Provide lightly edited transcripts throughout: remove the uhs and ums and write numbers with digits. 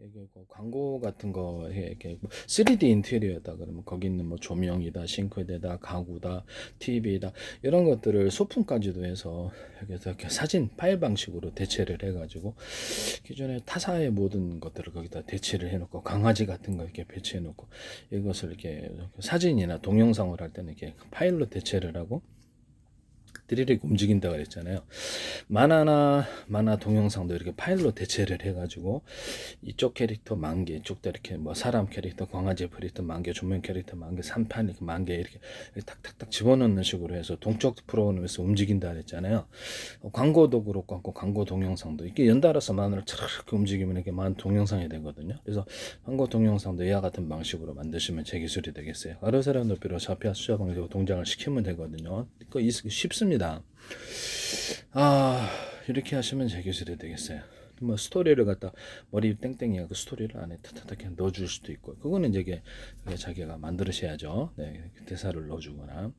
이게 그 광고 같은 거 이렇게 3D 인테리어다 그러면 거기 있는 뭐 조명이다, 싱크대다, 가구다, TV다 이런 것들을 소품까지도 해서 여기서 이렇게 사진 파일 방식으로 대체를 해가지고 기존에 타사의 모든 것들을 거기다 대체를 해놓고 강아지 같은 거 이렇게 배치해놓고 이것을 이렇게 사진이나 동영상을 할 때는 이렇게 파일로 대체를 하고 드리릭 움직인다 그랬잖아요. 만화 동영상도 이렇게 파일로 대체를 해가지고 이쪽 캐릭터 10,000개, 이쪽도 이렇게 뭐 사람 캐릭터, 광아지 캐릭터 10,000개, 조명 캐릭터 10,000개, 3판 이렇게 10,000개 이렇게 탁탁탁 집어넣는 식으로 해서 동적 프로그램에서 움직인다 그랬잖아요. 광고도 그렇고 광고 동영상도 이렇게 연달아서 만화를 이렇게 움직이면 이렇게 만 동영상이 되거든요. 그래서 광고 동영상도 이와 같은 방식으로 만드시면 제 기술이 되겠어요. 아르세라 높이로 좌표 수자 방식으로 동작을 시키면 되거든요. 이거 쉽습니다. 이렇게 하시면 제 기술이 되겠어요. 뭐 스토리를 갖다 머리 땡땡이가 그 스토리를 안에 타타타게 넣어줄 수도 있고 그거는 이제 자기가 만들으셔야죠. 네, 대사를 넣어주거나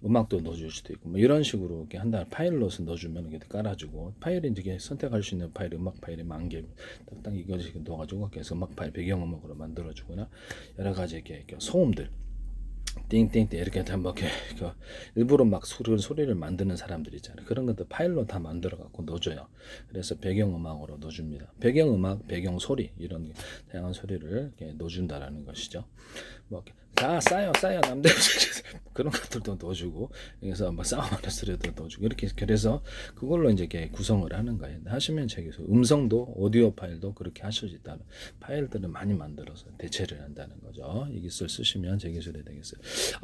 음악도 넣어줄 수도 있고 뭐 이런 식으로 이렇게 한 다음에 파일로서 넣어주면 이렇게 깔아주고 파일이 이제 선택할 수 있는 파일 음악 파일이 10,000개 딱 이거 넣어가지고 계속 음악 파일 배경음악으로 만들어주거나 여러 가지 이렇게 소음들 띵띵띵 이렇게 뭐 이렇게 일부러 막 소리를 만드는 사람들 있잖아요. 그런 것도 파일로 다 만들어 갖고 넣어줘요. 그래서 배경음악으로 넣어줍니다. 배경음악, 배경소리 이런 다양한 소리를 이렇게 넣어준다라는 것이죠. 뭐 다 쌓여 남들 그런 것들도 넣어주고 그래서 뭐 싸움하는 소리도 넣어주고 이렇게 그래서 그걸로 이제 이렇게 구성을 하는 거예요. 하시면 저기서 음성도 오디오 파일도 그렇게 하실 수 있다는 파일들을 많이 만들어서 대체를 한다는 거죠. 이 기술 쓰시면 제 기술이 되겠어요.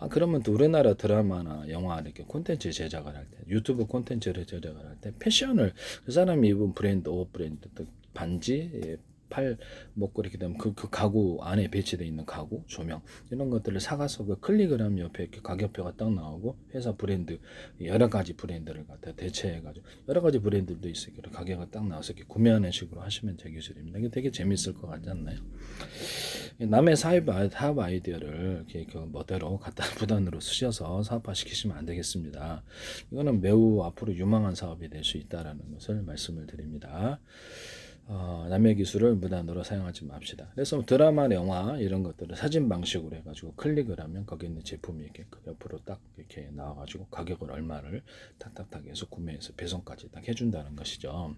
그러면 또 우리나라 드라마나 영화 이렇게 콘텐츠 제작을 할 때, 유튜브 콘텐츠를 제작을 할 때 패션을 그 사람이 입은 브랜드, 옷 브랜드, 또 반지, 팔, 목걸이 이렇게 되면 그 가구 안에 배치되어 있는 가구, 조명 이런 것들을 사가서 그 클릭을 하면 옆에 이렇게 가격표가 딱 나오고 회사 브랜드 여러 가지 브랜드를 갖다 대체해가지고 여러 가지 브랜드도 있어요. 가격이 딱 나와서 이렇게 구매하는 식으로 하시면 제 기술입니다. 이게 되게 재밌을 것 같지 않나요? 남의 사업 아이디어를 이렇게 그 멋대로 갖다 부단으로 쓰셔서 사업화 시키시면 안 되겠습니다. 이거는 매우 앞으로 유망한 사업이 될 수 있다라는 것을 말씀을 드립니다. 남의 기술을 무단으로 사용하지 맙시다. 그래서 드라마, 영화 이런 것들을 사진 방식으로 해가지고 클릭을 하면 거기 있는 제품이 이렇게 옆으로 딱 이렇게 나와가지고 가격을 얼마를 탁탁탁 해서 구매해서 배송까지 딱 해준다는 것이죠.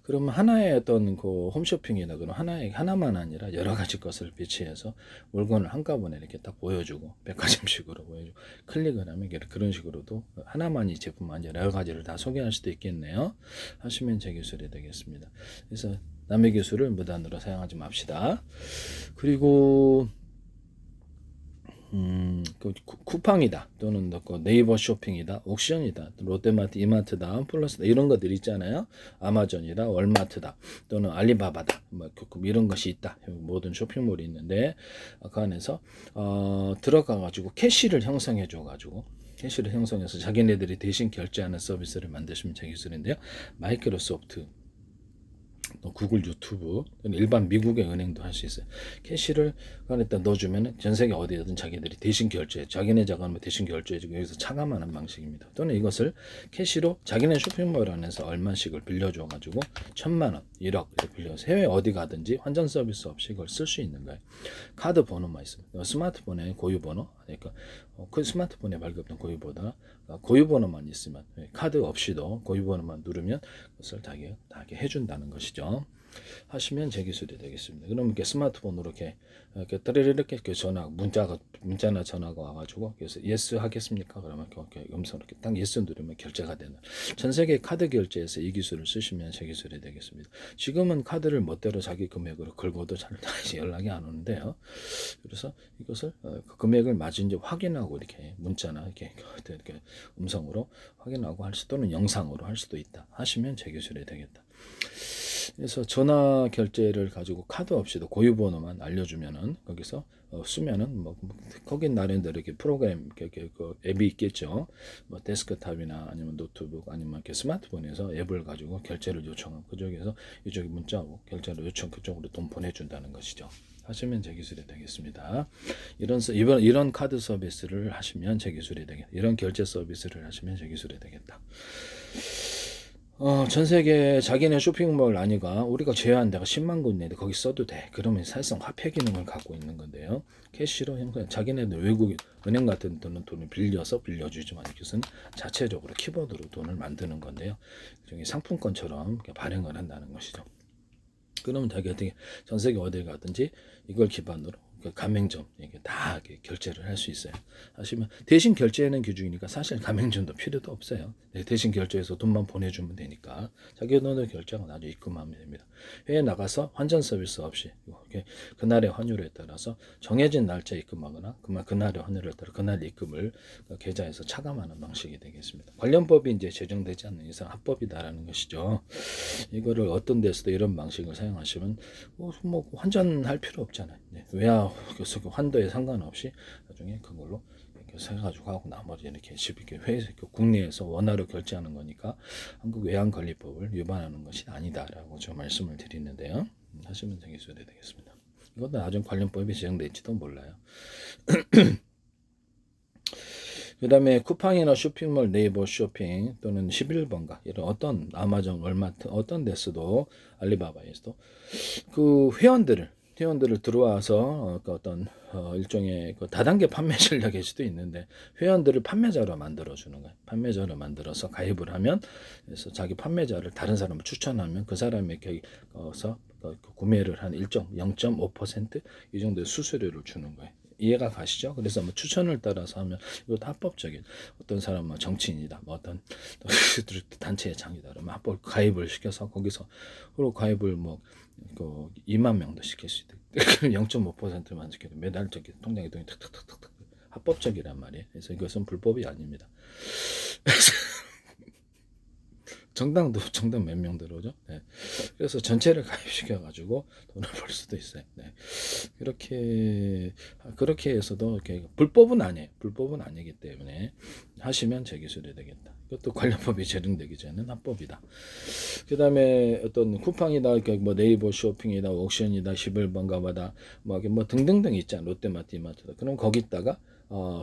그러면 하나의 어떤 그 홈쇼핑이나 그런 하나만 아니라 여러 가지 것을 배치해서 물건을 한꺼번에 이렇게 딱 보여주고 백화점식으로 보여주고 클릭을 하면 그런 식으로도 하나만이 제품 아니라 여러 가지를 다 소개할 수도 있겠네요. 하시면 제 기술이 되겠습니다. 그래서 남의 기술을 무단으로 사용하지 맙시다. 그리고 그 쿠팡이다 또는 그 네이버 쇼핑이다 옥션이다 롯데마트 이마트다 플러스다 이런 것들 있잖아요. 아마존이다 월마트다 또는 알리바바다 뭐 이런 것이 있다. 모든 쇼핑몰이 있는데 그 안에서 들어가 가지고 캐시를 형성해 줘 가지고 캐시를 형성해서 자기네들이 대신 결제하는 서비스를 만드시면 제 기술인데요. 마이크로소프트 구글 유튜브 일반 미국의 은행도 할 수 있어요. 캐시를 안에다 넣어주면 전 세계 어디든 자기들이 대신 결제 자기네 자금을 대신 결제해주고 여기서 차감하는 방식입니다. 또는 이것을 캐시로 자기네 쇼핑몰 안에서 얼마씩을 빌려줘가지고 1,000만 원 1억 이렇게 빌려서 해외 어디 가든지 환전 서비스 없이 이걸 쓸 수 있는 거예요. 카드 번호만 있으면 스마트폰에 고유 번호 그러니까 그 스마트폰에 발급된 고유 번호만 있으면 카드 없이도 고유 번호만 누르면 그것을 다 해준다는 것이죠. 하시면 제 기술이 되겠습니다. 그러면 이렇게 스마트폰으로 이렇게 이렇게 전화 문자나 전화가 와가지고 그래서 예스 하겠습니까? 그러면 이렇게 음성 이렇게 딱 예스 누르면 결제가 되는 전 세계 카드 결제에서 이 기술을 쓰시면 제 기술이 되겠습니다. 지금은 카드를 멋대로 자기 금액으로 긁어도 잘 연락이 안 오는데요. 그래서 이것을 그 금액을 맞은지 확인하고 이렇게 문자나 이렇게 음성으로 확인하고 할 수 또는 영상으로 할 수도 있다. 하시면 제 기술이 되겠다. 그래서 전화 결제를 가지고 카드 없이도 고유 번호만 알려주면은 거기서 쓰면은 뭐 거긴 나름대로 이렇게 프로그램 그 앱이 있겠죠. 뭐 데스크탑이나 아니면 노트북 아니면 이렇게 스마트폰에서 앱을 가지고 결제를 요청하고 그쪽에서 이쪽에 문자하고 결제를 요청 그쪽으로 돈 보내준다는 것이죠. 하시면 제 기술이 되겠습니다. 이런 카드 서비스를 하시면 제 기술이 되겠다. 이런 결제 서비스를 하시면 제 기술이 되겠다. 전 세계 자기네 쇼핑몰 아니가 우리가 제외한 데가 10만 군데인데 거기 써도 돼. 그러면 사실상 화폐 기능을 갖고 있는 건데요. 캐시로 형성, 자기네들 외국 은행 같은 데는 돈을 빌려주지만 이것은 자체적으로 키보드로 돈을 만드는 건데요. 일종의 상품권처럼 이렇게 발행을 한다는 것이죠. 그러면 자기 어떻게 전 세계 어딜 가든지 이걸 기반으로 그 가맹점 이게 다 이렇게 결제를 할 수 있어요. 하시면 대신 결제하는 기준이니까 사실 가맹점도 필요도 없어요. 대신 결제해서 돈만 보내주면 되니까 자기 돈으로 결제하고 나중에 입금하면 됩니다. 해외 나가서 환전 서비스 없이 이렇게 그날의 환율에 따라서 정해진 날짜에 입금하거나 그날의 환율에 따라 그날 입금을 계좌에서 차감하는 방식이 되겠습니다. 관련법이 이제 제정되지 않는 이상 합법이다라는 것이죠. 이거를 어떤 데서도 이런 방식을 사용하시면 뭐 환전할 필요 없잖아요. 외화 환도에 상관없이 나중에 그걸로 이렇게 사가지고 하고 나머지 이렇게 쉽게 국내에서 원화로 결제하는 거니까 한국 외환관리법을 위반하는 것이 아니다라고 저 말씀을 드리는데요. 하시면 되겠습니다. 이것도 나중 관련법이 제정될지도 몰라요. 그 다음에 쿠팡이나 쇼핑몰, 네이버 쇼핑 또는 11번가 이런 어떤 아마존, 월마트 어떤 데서도 알리바바에서도 그 회원들을 들어와서 그 어떤 일종의 그 다단계 판매 전략일 수도 있는데 회원들을 판매자로 만들어주는 거예요. 판매자로 만들어서 가입을 하면 그래서 자기 판매자를 다른 사람을 추천하면 그 사람에게 구매를 한 0.5%이 정도의 수수료를 주는 거예요. 이해가 가시죠? 그래서 뭐 추천을 따라서 하면 이것도 합법적인 어떤 사람은 정치인이다, 뭐 어떤 단체의 장이다, 그러면 합법 가입을 시켜서 거기서 그리고 가입을 뭐 2만 명도 시킬 수 있다. 0.5%만 시켜도 매달 저기 통장에 돈이 탁탁탁탁 합법적이란 말이에요. 그래서 이것은 불법이 아닙니다. 정당도 정당 몇 명 들어오죠. 네. 그래서 전체를 가입시켜 가지고 돈을 벌 수도 있어요. 네. 그렇게 해서도 이렇게 불법은 아니에요. 불법은 아니기 때문에 하시면 재기술이 되겠다. 이것도 관련법이 제정되기 전에는 합법이다. 그 다음에 어떤 쿠팡이다, 뭐 네이버 쇼핑이다, 옥션이다, 11번가마다 뭐 등등등 있잖아. 롯데마트, 이마트다. 그럼 거기다가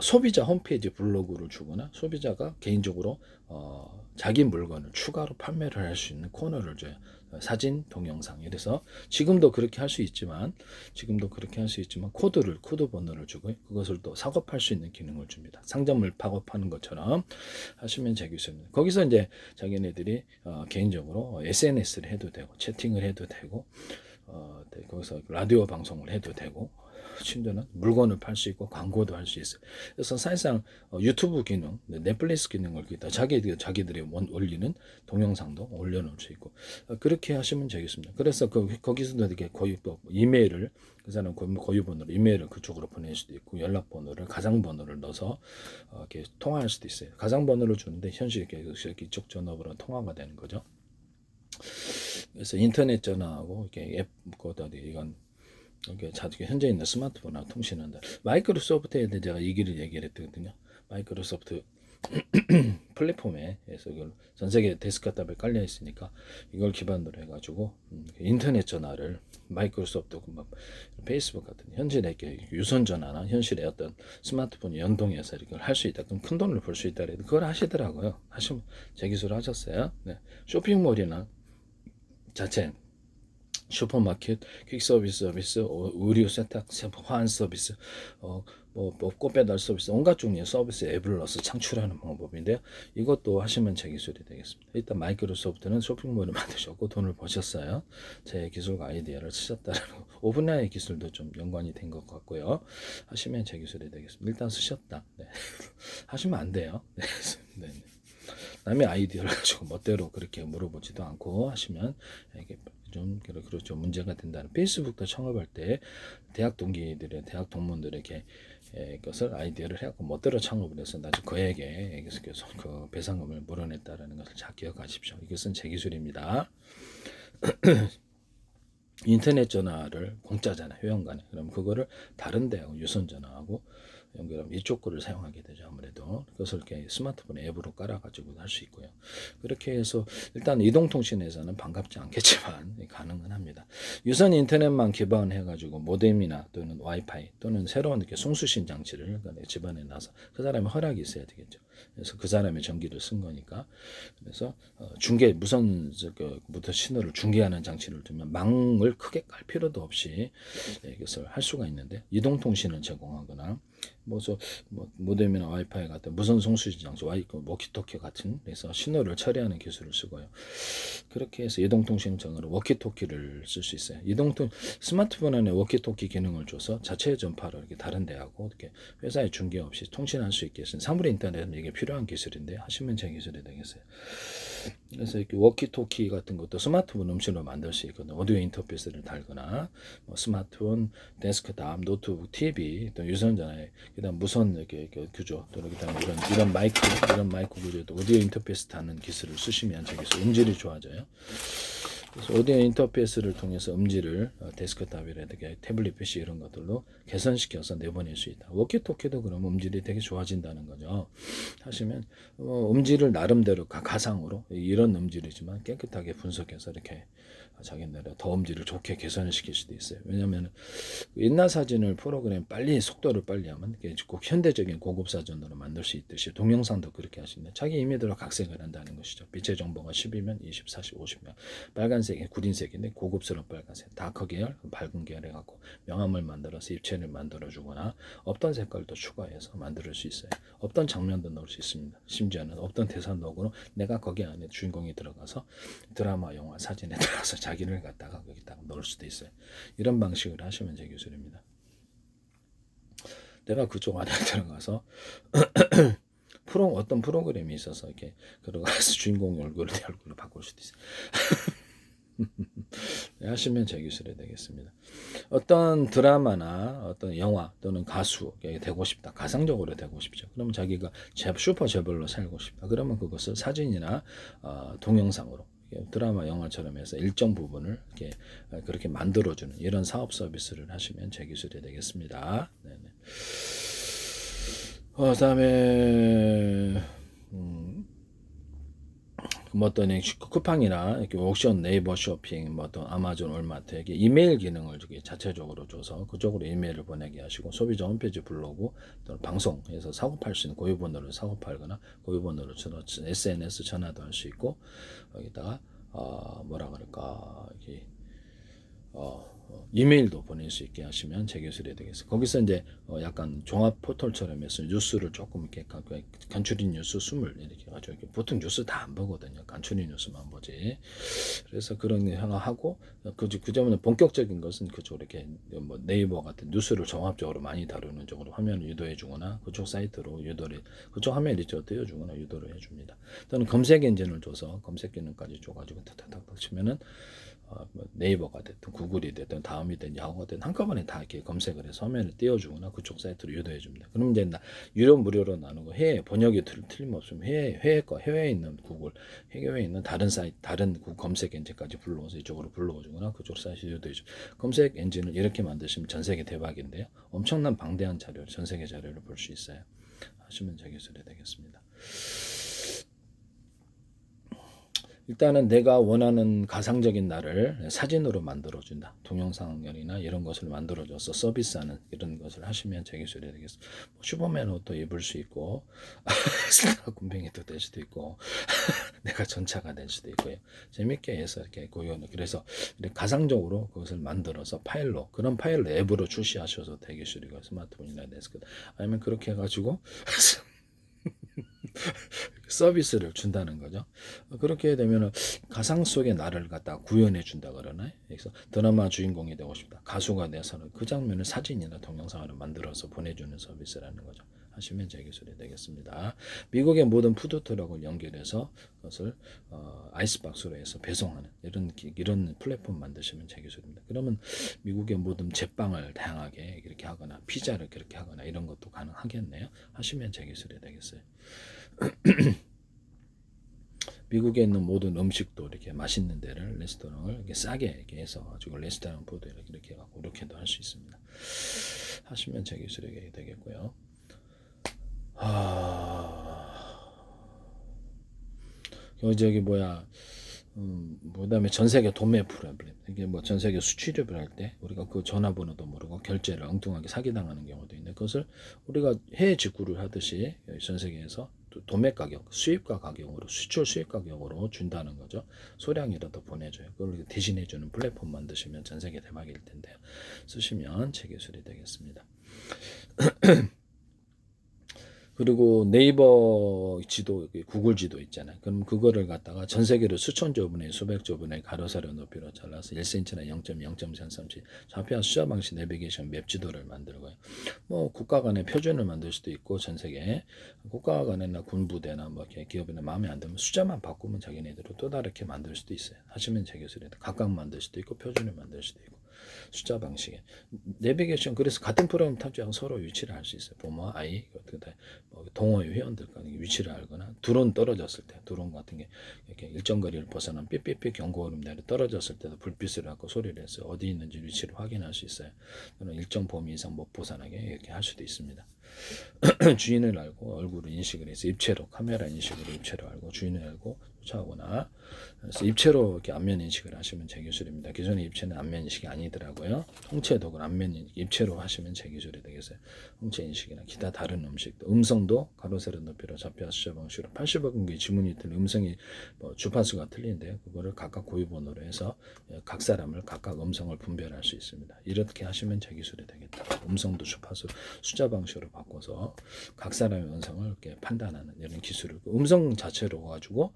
소비자 홈페이지 블로그를 주거나 소비자가 개인적으로 자기 물건을 추가로 판매를 할 수 있는 코너를 줘요. 사진, 동영상. 이래서 지금도 그렇게 할 수 있지만 코드 번호를 주고 그것을 또 작업할 수 있는 기능을 줍니다. 상점을 팝업하는 것처럼 하시면 재기술입니다. 거기서 이제 자기네들이 개인적으로 SNS를 해도 되고 채팅을 해도 되고 거기서 라디오 방송을 해도 되고 심지어는 물건을 팔 수 있고 광고도 할 수 있어요. 그래서 사실상 유튜브 기능, 넷플릭스 기능을 기다 자기들이 올리는 동영상도 올려놓을 수 있고 그렇게 하시면 되겠습니다. 그래서 거기서도 이렇게 이메일을 그 사람 고유번호로 이메일을 그쪽으로 보낼 수도 있고 연락번호를 가상번호를 넣어서 이렇게 통화할 수도 있어요. 가상번호를 주는데 현실 이렇게 이쪽 전화번호 통화가 되는 거죠. 그래서 인터넷 전화하고 이렇게 앱 이건 현재 있는 스마트폰하고 통신한다. 마이크로소프트에 대해 제가 얘기를 했거든요. 마이크로소프트 플랫폼에 해서 이걸 전 세계 데스크탑에 깔려 있으니까 이걸 기반으로 해가지고 인터넷 전화를 마이크로소프트 페이스북 같은 현실의 유선 전화나 현실의 어떤 스마트폰 연동해서 이걸 할 수 있다. 그럼 큰 돈을 벌 수 있다. 그걸 하시더라고요. 하시면 제 기술을 하셨어요. 네. 쇼핑몰이나 자체 슈퍼마켓, 퀵서비스, 의류 세탁, 화환 서비스, 꽃 배달 서비스, 온갖 종류의 서비스 앱을 넣어서 창출하는 방법인데요. 이것도 하시면 제 기술이 되겠습니다. 일단 마이크로소프트는 쇼핑몰을 만드셨고 돈을 버셨어요. 제 기술과 아이디어를 쓰셨다는 거. 오픈AI 기술도 좀 연관이 된 것 같고요. 하시면 제 기술이 되겠습니다. 일단 쓰셨다. 네. 하시면 안 돼요. 네. 네. 남의 아이디어를 가지고 멋대로 그렇게 물어보지도 않고 하시면 이게 좀 그렇죠 문제가 된다는. 페이스북도 창업할 때 대학 동기들의 대학 동문들에게 것을 아이디어를 해갖고 멋대로 창업을 해서 나중에 그에게 계속 그 배상금을 물어냈다라는 것을 잘 기억하십시오. 이것은 제 기술입니다. 인터넷 전화를 공짜잖아요, 회원간에. 그럼 그거를 다른 데하고 유선 전화하고 연결하면 이쪽 거를 사용하게 되죠. 아무래도 그것을 이렇게 스마트폰 앱으로 깔아가지고 할 수 있고요. 그렇게 해서 일단 이동통신에서는 반갑지 않겠지만 가능은 합니다. 유선 인터넷만 기반해가지고 모뎀이나 또는 와이파이 또는 새로운 이렇게 송수신 장치를 집안에 놔서 그 사람의 허락이 있어야 되겠죠. 그래서 그 사람의 전기를 쓴 거니까. 그래서 중계 무선 신호를 중계하는 장치를 두면 망을 크게 깔 필요도 없이 이것을 할 수가 있는데, 이동통신을 제공하거나 모뎀이나 와이파이 같은 무선 송수신 장치, 워키토키 같은 그래서 신호를 처리하는 기술을 쓰고요. 그렇게 해서 이동통신청으로 워키토키를 쓸 수 있어요. 스마트폰 안에 워키토키 기능을 줘서 자체 전파를 이렇게 다른 데하고 이렇게 회사의 중계 없이 통신할 수 있게 해서 사물 인터넷은 이게 필요한 기술인데 하시면 제 기술이 되겠어요. 그래서 이렇게 워키토키 같은 것도 스마트폰 음식으로 만들 수 있거든요. 오디오 인터페이스를 달거나 스마트폰, 데스크탑, 노트북, TV, 또 유선전화에 그다음 무선 이렇게 구조, 또 그다음 이런 마이크 구조도 오디오 인터페이스 다는 기술을 쓰시면 저기서 음질이 좋아져요. 그래서 오디오 인터페이스를 통해서 음질을 데스크탑이라든가 태블릿 PC 이런 것들로 개선시켜서 내보낼 수 있다. 워키토키도 그럼 음질이 되게 좋아진다는 거죠. 하시면 음질을 나름대로 가상으로 이런 음질이지만 깨끗하게 분석해서 이렇게 자기네들 더 음질을 좋게 개선을 시킬 수도 있어요. 왜냐하면 옛날 사진을 프로그램 빨리 속도를 빨리 하면 꼭 현대적인 고급 사진으로 만들 수 있듯이 동영상도 그렇게 하시는데 자기 임의대로 각색을 한다는 것이죠. 빛의 정보가 10이면 20, 40, 50면 빨간색이 구린색인데 고급스러운 빨간색, 다크 계열, 밝은 계열 해갖고 명암을 만들어서 입체를 만들어주거나 없던 색깔도 추가해서 만들 수 있어요. 없던 장면도 넣을 수 있습니다. 심지어는 없던 대사 넣고 내가 거기 안에 주인공이 들어가서 드라마, 영화, 사진에 들어가서 자기를 갖다가 거기다가 넣을 수도 있어요. 이런 방식으로 하시면 제 기술입니다. 내가 그쪽 안에 들어가서 어떤 프로그램이 있어서 이렇게 들어가서 주인공 얼굴을 내 얼굴로 바꿀 수도 있어요. 하시면 제 기술이 되겠습니다. 어떤 드라마나 어떤 영화 또는 가수 되고 싶다. 가상적으로 되고 싶죠. 그러면 자기가 슈퍼 재벌로 살고 싶다. 그러면 그것을 사진이나 동영상으로 드라마 영화처럼 해서 일정 부분을 이렇게 그렇게 만들어주는 이런 사업 서비스를 하시면 제 기술이 되겠습니다. 네네. 그다음에 어떤 쿠팡이나 이렇게 옥션, 네이버 쇼핑, 어떤 아마존, 월마트 이렇게 이메일 기능을 자체적으로 줘서 그쪽으로 이메일을 보내게 하시고 소비자 홈페이지 블로그 또는 방송에서 사고 팔 수 있는 고유번호를 사고 팔거나 고유번호를 SNS 전화도 할 수 있고 여기다가 뭐라 그럴까 이렇게 이메일도 보낼 수 있게 하시면 제 기술이 되겠어요. 거기서 이제 약간 종합 포털처럼 해서 뉴스를 조금 이렇게 간추린 뉴스 20 이렇게 가지고 보통 뉴스 다 안 보거든요. 간추린 뉴스만 보지. 그래서 그런 거 하고 그 점은 본격적인 것은 그쪽 이렇게 네이버 같은 뉴스를 종합적으로 많이 다루는 쪽으로 화면을 유도해 주거나 그쪽 사이트로 그쪽 화면을 띄워주거나 유도를 해줍니다. 또는 검색 엔진을 줘서 검색 기능까지 줘가지고 탁탁탁 치면은 네이버가 됐든 구글이 됐든 다음이 됐든 야후가 됐든 한꺼번에 다 이렇게 검색을 해서 화면을 띄워주거나 그쪽 사이트로 유도해 줍니다. 그럼 이제 유료 무료로 나누고 해외 번역이 틀림없으면 해외에 있는 구글, 해외에 있는 다른 사이트, 다른 검색 엔진까지 불러서 이쪽으로 불러주거나 그쪽 사이트 유도해 줘. 검색 엔진을 이렇게 만드시면 전 세계 대박인데요. 엄청난 방대한 자료를 전 세계 자료를 볼 수 있어요. 하시면 제 기술이 되겠습니다. 일단은 내가 원하는 가상적인 나를 사진으로 만들어준다. 동영상이나 이런 것을 만들어줘서 서비스하는 이런 것을 하시면 제 기술이 되겠습니다. 슈퍼맨 옷도 입을 수 있고 군뱅이도 될 수도 있고 내가 전차가 될 수도 있고요. 재밌게 해서 이렇게 그래서 가상적으로 그것을 만들어서 그런 파일로 앱으로 출시하셔서 대 기술이고 스마트폰이나 데스크탑 아니면 그렇게 해가지고 서비스를 준다는 거죠. 그렇게 되면 가상 속의 나를 갖다 구현해 준다 그러나요? 그래서 드라마 주인공이 되고 싶다. 가수가 돼서는 그 장면을 사진이나 동영상으로 만들어서 보내주는 서비스라는 거죠. 하시면 제 기술이 되겠습니다. 미국의 모든 푸드트럭을 연결해서 그것을 아이스박스로 해서 배송하는 이런 플랫폼 만드시면 제 기술입니다. 그러면 미국의 모든 제빵을 다양하게 이렇게 하거나 피자를 그렇게 하거나 이런 것도 가능하겠네요. 하시면 제 기술이 되겠어요. 미국에 있는 모든 음식도 이렇게 맛있는 데를 레스토랑을 이렇게 싸게 이렇게 해서 가지고 레스토랑 푸드 이렇게 해갖고 이렇게도 할 수 있습니다. 하시면 제 기술이 되겠고요. 저기 뭐야, 그다음에 전 세계 도매 프로블em. 이게 뭐 전 세계 수출입을 할 때 우리가 그 전화번호도 모르고 결제를 엉뚱하게 사기당하는 경우도 있는데, 그것을 우리가 해외 직구를 하듯이 전 세계에서 도매 가격, 수입가 가격으로, 수출 수입 가격으로 준다는 거죠. 소량이라도 보내줘요. 그걸 대신해주는 플랫폼 만드시면 전 세계 대박일 텐데요. 쓰시면 재기술이 되겠습니다. 그리고 네이버 지도, 구글 지도 있잖아요. 그럼 그거를 갖다가 전 세계로 수천조 분의 수백조 분의 가로세로 높이로 잘라서 1cm나 0.0.3cm 좌표와 숫자 방식 내비게이션 맵 지도를 만들고요. 뭐 국가 간의 표준을 만들 수도 있고, 전 세계 국가 간이나 군부대나 뭐 이렇게 기업이나 마음에 안 들면 숫자만 바꾸면 자기네들로 또 다르게 만들 수도 있어요. 하시면 제 기술이 각각 만들 수도 있고 표준을 만들 수도 있고. 숫자 방식에 내비게이션, 그래서 같은 프로그램 탑재하고 서로 위치를 알 수 있어요. 부모와 아이, 동호회 회원들 간의 위치를 알거나, 드론 떨어졌을 때, 드론 같은 게 이렇게 일정 거리를 벗어나면 삐삐삐 경고 울음 내려 떨어졌을 때도 불빛을 갖고 소리를 해서 어디 있는지 위치를 확인할 수 있어요. 또는 일정 범위 이상 못 벗어나게 이렇게 할 수도 있습니다. 주인을 알고 얼굴을 인식을 해서 입체로, 카메라 인식으로 입체로 알고 주인을 알고 쫓아오거나, 그래서 입체로 이렇게 안면 인식을 하시면 제 기술입니다. 기존의 입체는 안면 인식이 아니더라고요. 홍채도 그 안면 인식, 입체로 하시면 제 기술이 되겠어요. 홍채 인식이나 기타 다른 음식도, 음성도 가로 세로 높이로 좌표 숫자 방식으로 80억 개의 지문이 틀린 음성이 뭐 주파수가 틀린데 그거를 각각 고유번호로 해서 각 사람을 각각 음성을 분별할 수 있습니다. 이렇게 하시면 제 기술이 되겠다. 음성도 주파수 숫자 방식으로 바꿔서 각 사람의 음성을 이렇게 판단하는 이런 기술을, 음성 자체로 가지고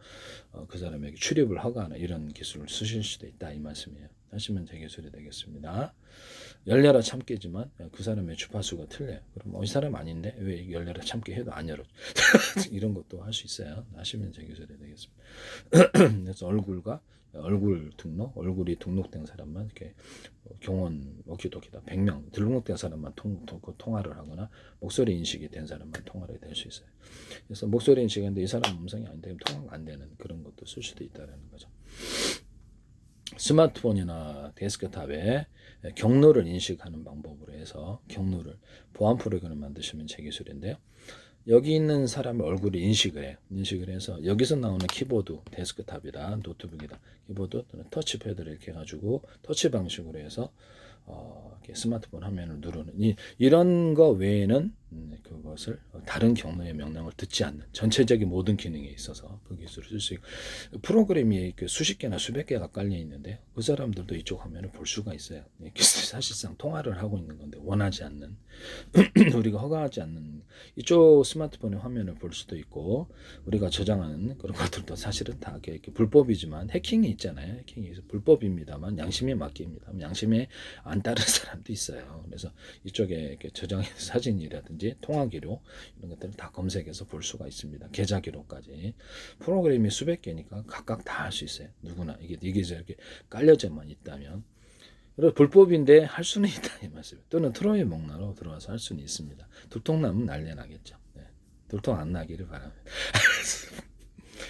그 사람에게 출입을 하거나 이런 기술을 쓰실 수도 있다, 이 말씀이에요. 하시면 제 기술이 되겠습니다. 열려라 참깨지만 그 사람의 주파수가 틀려요. 그럼 이 사람 아닌데 왜 열려라 참깨 해도 안 열어? 이런 것도 할 수 있어요. 하시면 제 기술이 되겠습니다. 그래서 얼굴과 얼굴 등록, 얼굴이 등록된 사람만 이렇게 경원 워키토키다 100명 등록된 사람만 통화를 하거나, 목소리 인식이 된 사람만 통화를 될 수 있어요. 그래서 목소리 인식인데 이 사람 음성이 아닌데 통화가 안 되는 그런 것도 쓸 수도 있다는 거죠. 스마트폰이나 데스크탑에 경로를 인식하는 방법으로 해서 경로를 보안 프로그램을 만드시면 제 기술인데요. 여기 있는 사람의 얼굴을 인식을 해요. 인식을 해서 여기서 나오는 키보드, 데스크탑이다, 노트북이다, 키보드 또는 터치패드를 이렇게 해가지고 터치 방식으로 해서 이렇게 스마트폰 화면을 누르는 이런 거 외에는 그것을 다른 경로의 명령을 듣지 않는 전체적인 모든 기능에 있어서 그 기술을 쓸 수 있고, 프로그램이 수십 개나 수백 개가 깔려 있는데 그 사람들도 이쪽 화면을 볼 수가 있어요. 사실상 통화를 하고 있는 건데 원하지 않는 우리가 허가하지 않는 이쪽 스마트폰의 화면을 볼 수도 있고, 우리가 저장하는 그런 것들도 사실은 다 이렇게 불법이지만 해킹이 있잖아요. 해킹이 불법입니다만 양심에 맡깁니다. 양심에 안 따른 사람도 있어요. 그래서 이쪽에 이렇게 저장한 사진이라든지 통화 기록 이런 것들을 다 검색해서 볼 수가 있습니다. 계좌 기록까지. 프로그램이 수백 개니까 각각 다 할 수 있어요. 누구나 이게 이렇게 깔려져만 있다면. 그래서 불법인데 할 수는 있다 이 말씀. 또는 트로이 목나로 들어와서 할 수는 있습니다. 들통 나면 난리 나겠죠. 네. 들통 안 나기를 바랍니다.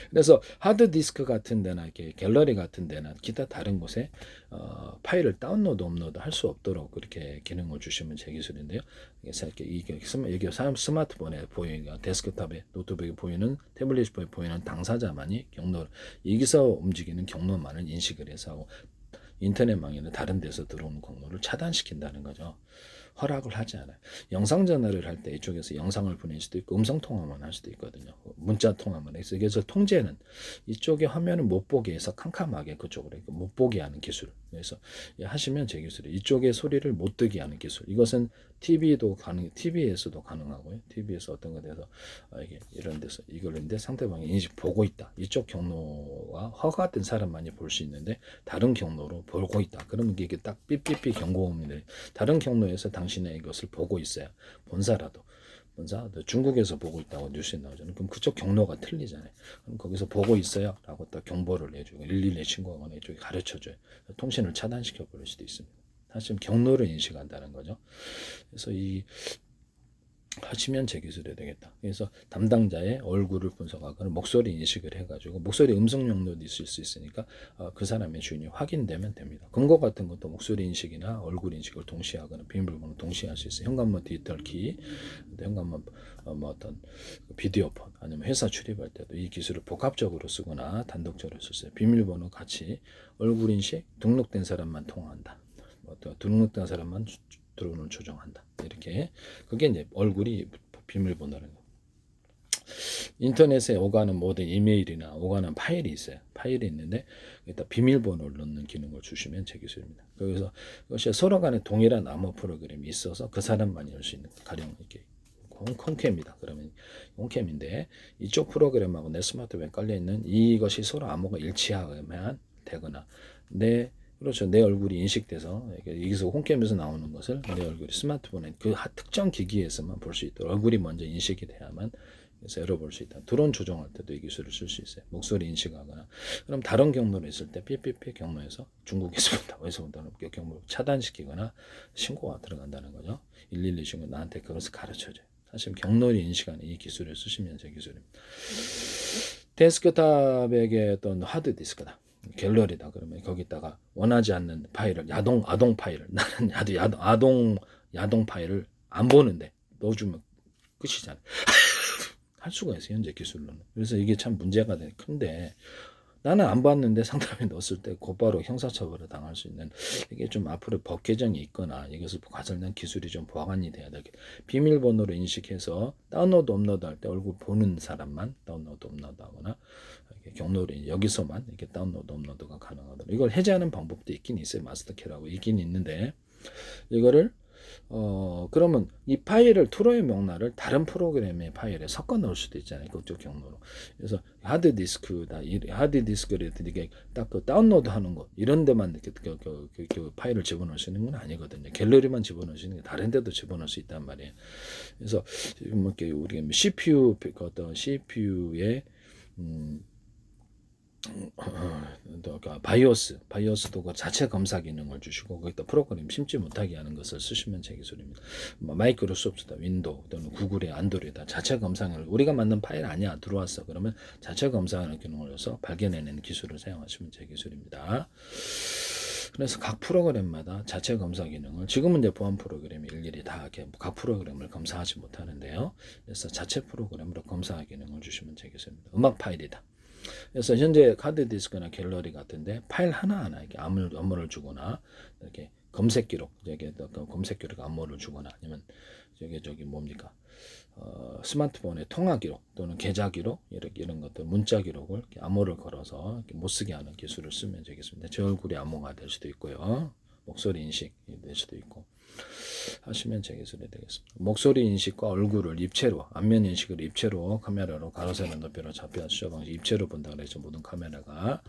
그래서 하드디스크 같은 데나 이렇게 갤러리 같은 데나 기타 다른 곳에 파일을 다운로드 업로드 할 수 없도록 그렇게 기능을 주시면 제 기술인데요. 그래서 이게 스마트폰에 보이는, 데스크탑에 노트북에 보이는, 태블릿에 보이는 당사자만이 경로, 여기서 움직이는 경로만을 인식을 해서 하고, 인터넷망이나 다른 데서 들어오는 경로를 차단시킨다는 거죠. 허락을 하지 않아요. 영상 전화를 할 때 이쪽에서 영상을 보낼 수도 있고 음성 통화만 할 수도 있거든요. 문자 통화만 해서, 그래서 통제는 이쪽의 화면을 못 보게 해서 캄캄하게 그쪽으로 못 보게 하는 기술. 그래서 하시면 제 기술이 이쪽의 소리를 못 듣게 하는 기술. 이것은 TV에서도 가능하고요. TV에서 어떤 것에서 이게 이런 데서 이걸인데 상대방이 인식 보고 있다. 이쪽 경로와 허가된 사람만이 볼 수 있는데 다른 경로로 보고 있다. 그러면 이게 딱 삐삐삐 경고음이 다른 경로에서 당신의 이것을 보고 있어요. 본사라도. 중국에서 보고 있다고 뉴스에 나오잖아요. 그럼 그쪽 경로가 틀리잖아요. 그럼 거기서 보고 있어요 라고 딱 경보를 내주고 112에 신고하거나 이쪽에 가르쳐줘요. 통신을 차단시켜 버릴 수도 있습니다. 사실 경로를 인식한다는 거죠. 그래서 이 하시면 제 기술이 되겠다. 그래서 담당자의 얼굴을 분석하거나 목소리 인식을 해가지고 목소리 음성 용도도 있을 수 있으니까 그 사람의 주인이 확인되면 됩니다. 금고 같은 것도 목소리 인식이나 얼굴 인식을 동시에 하거나 비밀번호 동시에 할 수 있어요. 현관문 디지털 키, 현관문 뭐 어떤 비디오폰 아니면 회사 출입할 때도 이 기술을 복합적으로 쓰거나 단독적으로 쓰세요. 비밀번호 같이 얼굴 인식 등록된 사람만 통화한다. 등록된 사람만 드론을 조정한다. 이렇게 그게 이제 얼굴이 비밀번호라는 거. 인터넷에 오가는 모든 이메일이나 오가는 파일이 있어요. 파일이 있는데 여기다 비밀번호를 넣는 기능을 주시면 제 기술입니다. 그래서 이것이 서로 간에 동일한 암호 프로그램이 있어서 그 사람만이 할 수 있는 가령 이렇게 홈캠입니다. 그러면 홈캠인데 이쪽 프로그램하고 내 스마트폰에 깔려 있는 이것이 서로 암호가 일치하면 되거나 그렇죠. 내 얼굴이 인식돼서 여기서 홈캠에서 나오는 것을 내 얼굴이 스마트폰에 그 특정 기기에서만 볼 수 있도록 얼굴이 먼저 인식이 돼야만 그래서 열어볼 수 있다. 드론 조정할 때도 이 기술을 쓸 수 있어요. 목소리 인식하거나 그럼 다른 경로로 있을 때 삐삐삐 경로에서 중국에서 본다, 어디서 본다는 경로 차단시키거나 신고가 들어간다는 거죠. 112 신고 나한테 그것을 가르쳐줘요. 사실 경로를 인식하는 이 기술을 쓰시면 제 기술입니다. 데스크탑에게 어떤 하드디스크다. 갤러리다 그러면 거기다가 원하지 않는 파일을 아동 파일을 나는 야동 파일을 안 보는데 넣어주면 끝이잖아요. 할 수가 있어요 현재 기술로는. 그래서 이게 참 문제가 큰데 나는 안 봤는데 상담에 넣었을 때 곧바로 형사처벌을 당할 수 있는 이게 좀 앞으로 법 개정이 있거나 이것을 과설된 기술이 좀 보완이 돼야 되겠다. 비밀번호로 인식해서 다운로드 업로드 할 때 얼굴 보는 사람만 다운로드 업로드하거나 경로를 여기서만 이렇게 다운로드 업로드가 가능하도록 이걸 해제하는 방법도 있긴 있어요. 마스터키라고 있긴 있는데 이거를 그러면 이 파일을 트로의 명나를 다른 프로그램의 파일에 섞어 넣을 수도 있잖아요. 그쪽 경로로. 그래서 하드디스크를 이게 딱 그 다운로드 하는 것 이런 데만 이렇게 그 파일을 집어넣을 수 있는 건 아니거든요. 갤러리만 집어넣을 수 있는 게 다른 데도 집어넣을 수 있단 말이에요. 그래서 지금 뭐 이렇게 우리가 CPU 어떤 CPU의 바이오스도 그 자체 검사 기능을 주시고 거기다 프로그램 심지 못하게 하는 것을 쓰시면 제 기술입니다. 마이크로소프트다, 윈도우 또는 구글의 안드로이드 자체 검사를 우리가 만든 파일 아니야 들어왔어 그러면 자체 검사하는 기능을 해서 발견해내는 기술을 사용하시면 제 기술입니다. 그래서 각 프로그램마다 자체 검사 기능을 지금은 이제 보안 프로그램이 일일이 다 이렇게 각 프로그램을 검사하지 못하는데요. 그래서 자체 프로그램으로 검사 기능을 주시면 제 기술입니다. 음악 파일이다. 그래서 현재 카드 디스크나 갤러리 같은데 파일 하나하나 이렇게 암호를 주거나 이렇게 검색 기록, 검색 기록 암호를 주거나 아니면 저기 뭡니까? 스마트폰의 통화 기록 또는 계좌 기록 이런 것들 문자 기록을 이렇게 암호를 걸어서 이렇게 못 쓰게 하는 기술을 쓰면 되겠습니다. 제 얼굴이 암호가 될 수도 있고요. 목소리 인식이 될 수도 있고 하시면 제 기술이 되겠습니다. 목소리 인식과 얼굴을 입체로 안면 인식을 입체로 카메라로 가로 세로 높이로 좌표 수저 방식 입체로 본다 그래서 모든 카메라가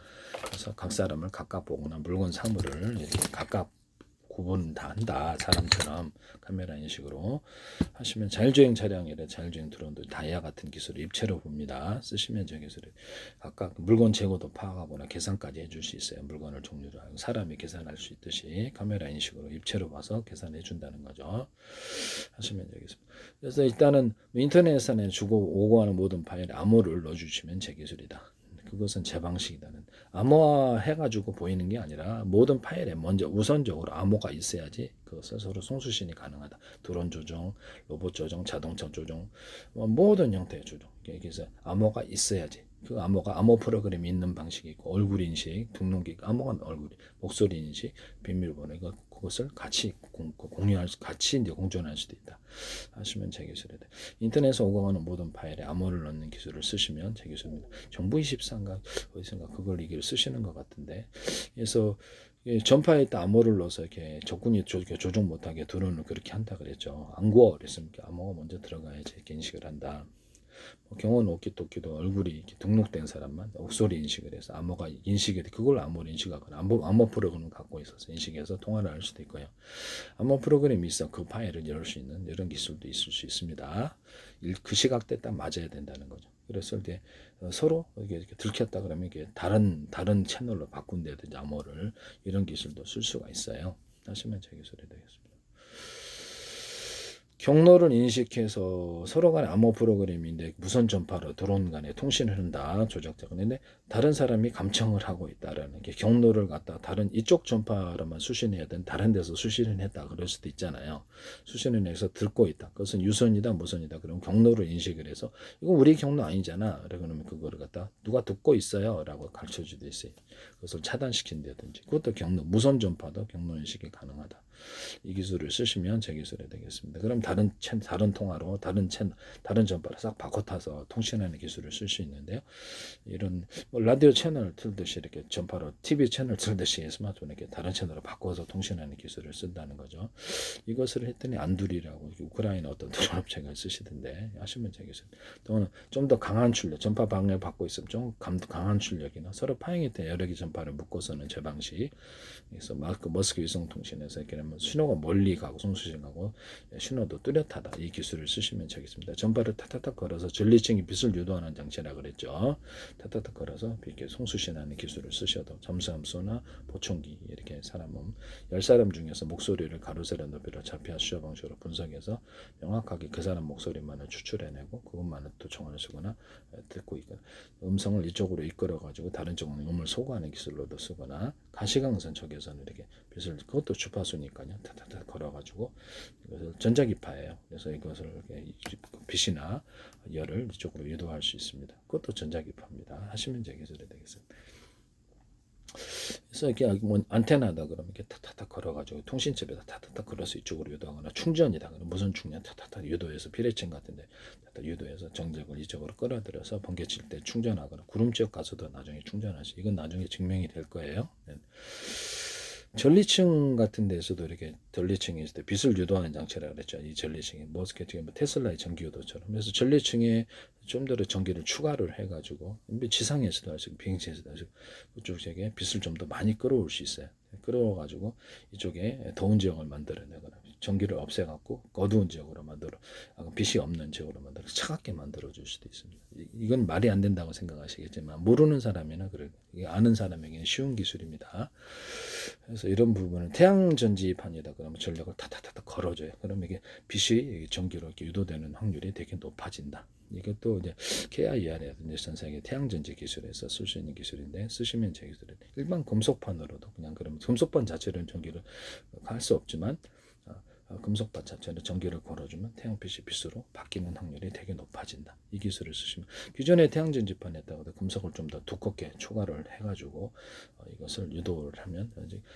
그래서 각 사람을 각각 보거나 물건 사물을 이렇게 각각 구분 다 한다 사람처럼 카메라 인식으로 하시면 자율주행 차량이래 자율주행 드론도 다이아 같은 기술을 입체로 봅니다. 쓰시면 저 기술을 각각 물건 재고도 파악하거나 계산까지 해줄 수 있어요. 물건을 종류로 사람이 계산할 수 있듯이 카메라 인식으로 입체로 봐서 계산해 준다는 거죠. 하시면 되겠습니다. 그래서 일단은 인터넷에 주고 오고 하는 모든 파일에 암호를 넣어주시면 제 기술이다. 그것은 제 방식이다는 암호화 해가지고 보이는 게 아니라 모든 파일에 먼저 우선적으로 암호가 있어야지 그것을 서로 송수신이 가능하다. 드론 조정, 로봇 조정, 자동차 조정, 모든 형태의 조정. 그래서 암호가 있어야지. 그 암호 프로그램이 있는 방식이 있고 얼굴 인식, 등록기, 암호가 얼굴, 목소리 인식, 비밀번호 그것을 같이 같이 이제 공존할 수도 있다. 하시면 제 기술이다. 인터넷에 오가는 모든 파일에 암호를 넣는 기술을 쓰시면 제 기술입니다. 정부24인가 어디선가 그걸 이게 쓰시는 것 같은데, 그래서 전파에 있다 암호를 넣어서 이렇게 적군이 조종 못하게 드론을 그렇게 한다 그랬죠. 안 구워 그랬으니까 암호가 먼저 들어가야지 이렇게 인식을 한다. 경호는 오키토키도 얼굴이 이렇게 등록된 사람만 목소리 인식을 해서 암호가 인식이 돼 그걸 암호를 인식하거나 암호 프로그램을 갖고 있어서 인식해서 통화를 할 수도 있고요. 암호 프로그램이 있어 그 파일을 열 수 있는 이런 기술도 있을 수 있습니다. 그 시각대에 딱 맞아야 된다는 거죠. 그랬을 때 서로 이렇게 들켰다 그러면 이게 다른 채널로 바꾼다든지 암호를 이런 기술도 쓸 수가 있어요. 하시면 제 기술이 되겠습니다. 경로를 인식해서 서로 간에 암호 프로그램인데 무선 전파로 드론 간에 통신을 한다. 조작자가. 근데 다른 사람이 감청을 하고 있다라는 게 경로를 갖다 다른 이쪽 전파로만 수신해야 되는 다른 데서 수신을 했다. 그럴 수도 있잖아요. 수신을 해서 듣고 있다. 그것은 유선이다, 무선이다. 그럼 경로를 인식을 해서 이거 우리 경로 아니잖아. 그러면 그거를 갖다 누가 듣고 있어요라고 가르쳐 주도 있어요. 그것을 차단시킨다든지. 그것도 경로 무선 전파도 경로 인식이 가능하다. 이 기술을 쓰시면 제 기술이 되겠습니다. 그럼 다른 통화로 다른 전파를 싹 바꿔타서 통신하는 기술을 쓸 수 있는데요. 이런 뭐 라디오 채널 틀듯이 이렇게 전파로 TV 채널 틀듯이 스마트폰에 이렇게 다른 채널로 바꿔서 통신하는 기술을 쓴다는 거죠. 이것을 했더니 안두리라고 우크라이나 어떤 드론 업체가 쓰시던데 하시면 제 기술. 또는 좀 더 강한 출력, 전파 방해 받고 있으면 좀 강한 출력이나 서로 파행이 때 여러 개 전파를 묶어서는 제 방식. 그래서 머스크 위성통신에서 이렇게 하면 신호가 멀리 가고 송수신 가고 신호도 뚜렷하다. 이 기술을 쓰시면 되겠습니다. 전파를 타타타 걸어서 전리층이 빛을 유도하는 장치라 그랬죠. 타타타 걸어서 이렇게 송수신하는 기술을 쓰셔도 잠수함수나 보청기 이렇게 사람 몸 10사람 중에서 목소리를 가로세로 높이로 좌표 수요 방식으로 분석해서 명확하게 그 사람 목소리만을 추출해내고 그것만을 도청을 쓰거나 듣고 있거나 음성을 이쪽으로 이끌어 가지고 다른 쪽으로 음을 소거하는 기술로도 쓰거나 가시광선 쪽에서는 이렇게 빛을 그것도 주파수니까요. 타타타 걸어가지고 이것을 전자기파예요. 그래서 이것을 이렇게 빛이나 열을 이쪽으로 유도할 수 있습니다. 그것도 전자기파입니다. 하시면 제 기술이 되겠습니다. 그래서 이렇게 뭐 안테나다 그러면 이렇게 타타타 걸어가지고 통신칩에다 타타타 걸어서 이쪽으로 유도하거나 충전이다 그러면 무선 충전 타타타 유도해서 비례층 같은데 타타 유도해서 정적을 이쪽으로 끌어들여서 번개칠 때 충전하거나 구름 지역 가서도 나중에 충전할 수. 이건 나중에 증명이 될 거예요. 네. 전리층 같은 데서도 이렇게 전리층에 있을 때 빛을 유도하는 장치라 그랬죠. 이 전리층이 머스케팅이 뭐 테슬라의 전기유도처럼. 그래서 전리층에 좀 더 전기를 추가를 해가지고 지상에서도 할 수 있고 비행체에서도 할 수 있고 그쪽 지역에 빛을 좀 더 많이 끌어올 수 있어요. 끌어가지고 이쪽에 더운 지역을 만들어내거나 전기를 없애갖고 어두운 지역으로 만들어 빛이 없는 지역으로 만들어 차갑게 만들어 줄 수도 있습니다. 이건 말이 안 된다고 생각하시겠지만 모르는 사람이나 그래 아는 사람에게는 쉬운 기술입니다. 그래서 이런 부분은 태양전지판이다 그러면 전력을 타타타타 걸어줘요. 그러면 이게 빛이 전기로 이렇게 유도되는 확률이 되게 높아진다. 이것도 이제 KIR이라든지 전 세계 태양전지 기술에서 쓸 수 있는 기술인데 쓰시면 제 기술은 일반 금속판으로도 그냥 그러면 금속판 자체는 전기를 할 수 없지만 금속판 자체는 전기를 걸어주면 태양빛이 빛으로 바뀌는 확률이 되게 높아진다. 이 기술을 쓰시면 기존의 태양전지판에다가 금속을 좀 더 두껍게 초과를 해가지고 이것을 유도를 하면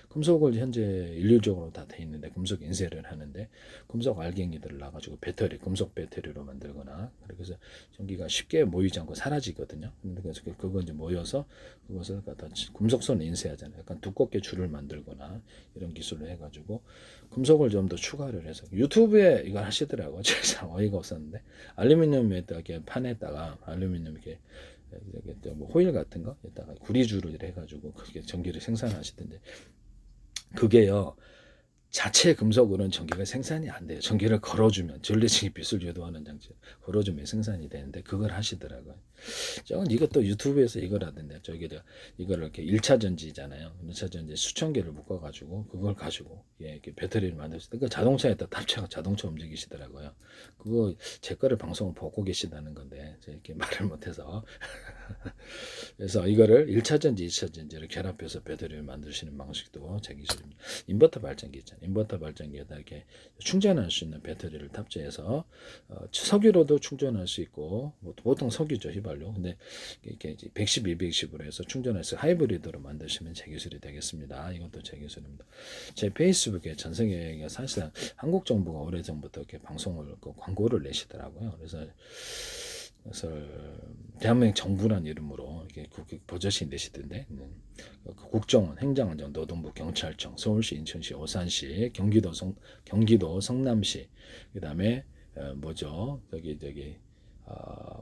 금속을 현재 일률적으로 다 돼 있는데 금속 인쇄를 하는데 금속 알갱이들을 놔가지고 배터리, 금속 배터리로 만들거나 그래서 전기가 쉽게 모이지 않고 사라지거든요. 그래서 그거 이제 모여서 그것을 갖다 금속선 인쇄하잖아요. 약간 두껍게 줄을 만들거나 이런 기술을 해가지고 금속을 좀 더 추가를 해서 유튜브에 이걸 하시더라고요. 제가 어이가 없었는데 알루미늄에다가 이렇게 판에다가 알루미늄 이렇게 뭐 호일 같은 거 에다가 구리줄을 해가지고 그렇게 전기를 생산하시던데 그게요. 자체 금속으로는 전기가 생산이 안 돼요. 전기를 걸어주면 전리층이 빛을 유도하는 장치 걸어주면 생산이 되는데 그걸 하시더라고요. 저는 이것도 유튜브에서 이걸 하던데 저기 이걸 이렇게 1차 전지잖아요. 1차 전지 수천 개를 묶어가지고 그걸 가지고 이렇게 배터리를 만들었을 때 그 자동차에다 탑재가 자동차 움직이시더라고요. 그거 제 거를 방송을 보고 계시다는 건데 제가 이렇게 말을 못해서 그래서 이거를 1차 전지, 2차 전지를 결합해서 배터리를 만드시는 방식도 제 기술입니다. 인버터 발전기 있잖아요. 인버터 발전기에다 이렇게 충전할 수 있는 배터리를 탑재해서 석유로도 충전할 수 있고 보통 석유죠 휘발유. 근데 이렇게 110, 210으로 해서 충전해서 하이브리드로 만드시면 제 기술이 되겠습니다. 이것도 제 기술입니다. 제 페이스북에 전 세계가 사실상 한국 정부가 오래전부터 이렇게 방송을 광고를 내시더라고요. 그래서 대한민국 정부란 이름으로 이렇게 버젓이 내시던데 국정원, 행정안전, 노동부, 경찰청, 서울시, 인천시, 오산시, 경기도 성남시, 그다음에 뭐죠? 저기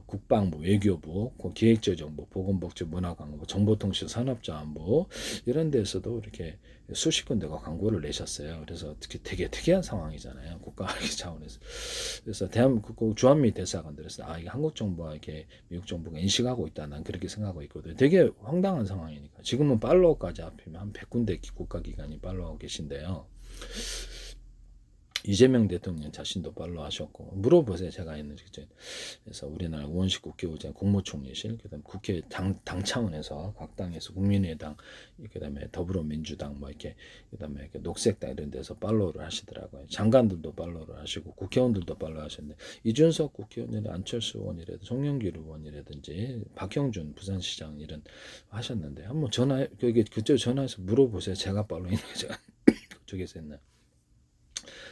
국방부, 외교부, 기획재정부, 보건복지, 문화관광부, 정보통신, 산업자원부 이런 데서도 이렇게 수십 군데가 광고를 내셨어요. 그래서 되게 특이한 상황이잖아요. 국가 차원에서. 그래서 대한민국 주한미 대사관들에서 이게 한국 정부와 이렇게 미국 정부가 인식하고 있다. 난 그렇게 생각하고 있거든요. 되게 황당한 상황이니까. 지금은 팔로워까지 합치면 한 100군데 국가기관이 팔로우하고 계신데요. 이재명 대통령 자신도 팔로우 하셨고 물어보세요. 제가 있는 그래서 우리나라 의원식 국회의장 국무총리실 그다음 국회 당 차원에서 각 당에서 국민의당 그다음에 더불어민주당 뭐 이렇게 그다음에 이렇게 녹색당 이런 데서 팔로우를 하시더라고요. 장관들도 팔로우를 하시고 국회의원들도 팔로우 하셨는데 이준석 국회의원이나 안철수 의원이라든지 송영길 의원이라든지 박형준 부산시장 이런 하셨는데 한번 전화 여기 그쪽 전화해서 물어보세요. 제가 팔로우 있는 거 제가 그쪽에서 했나.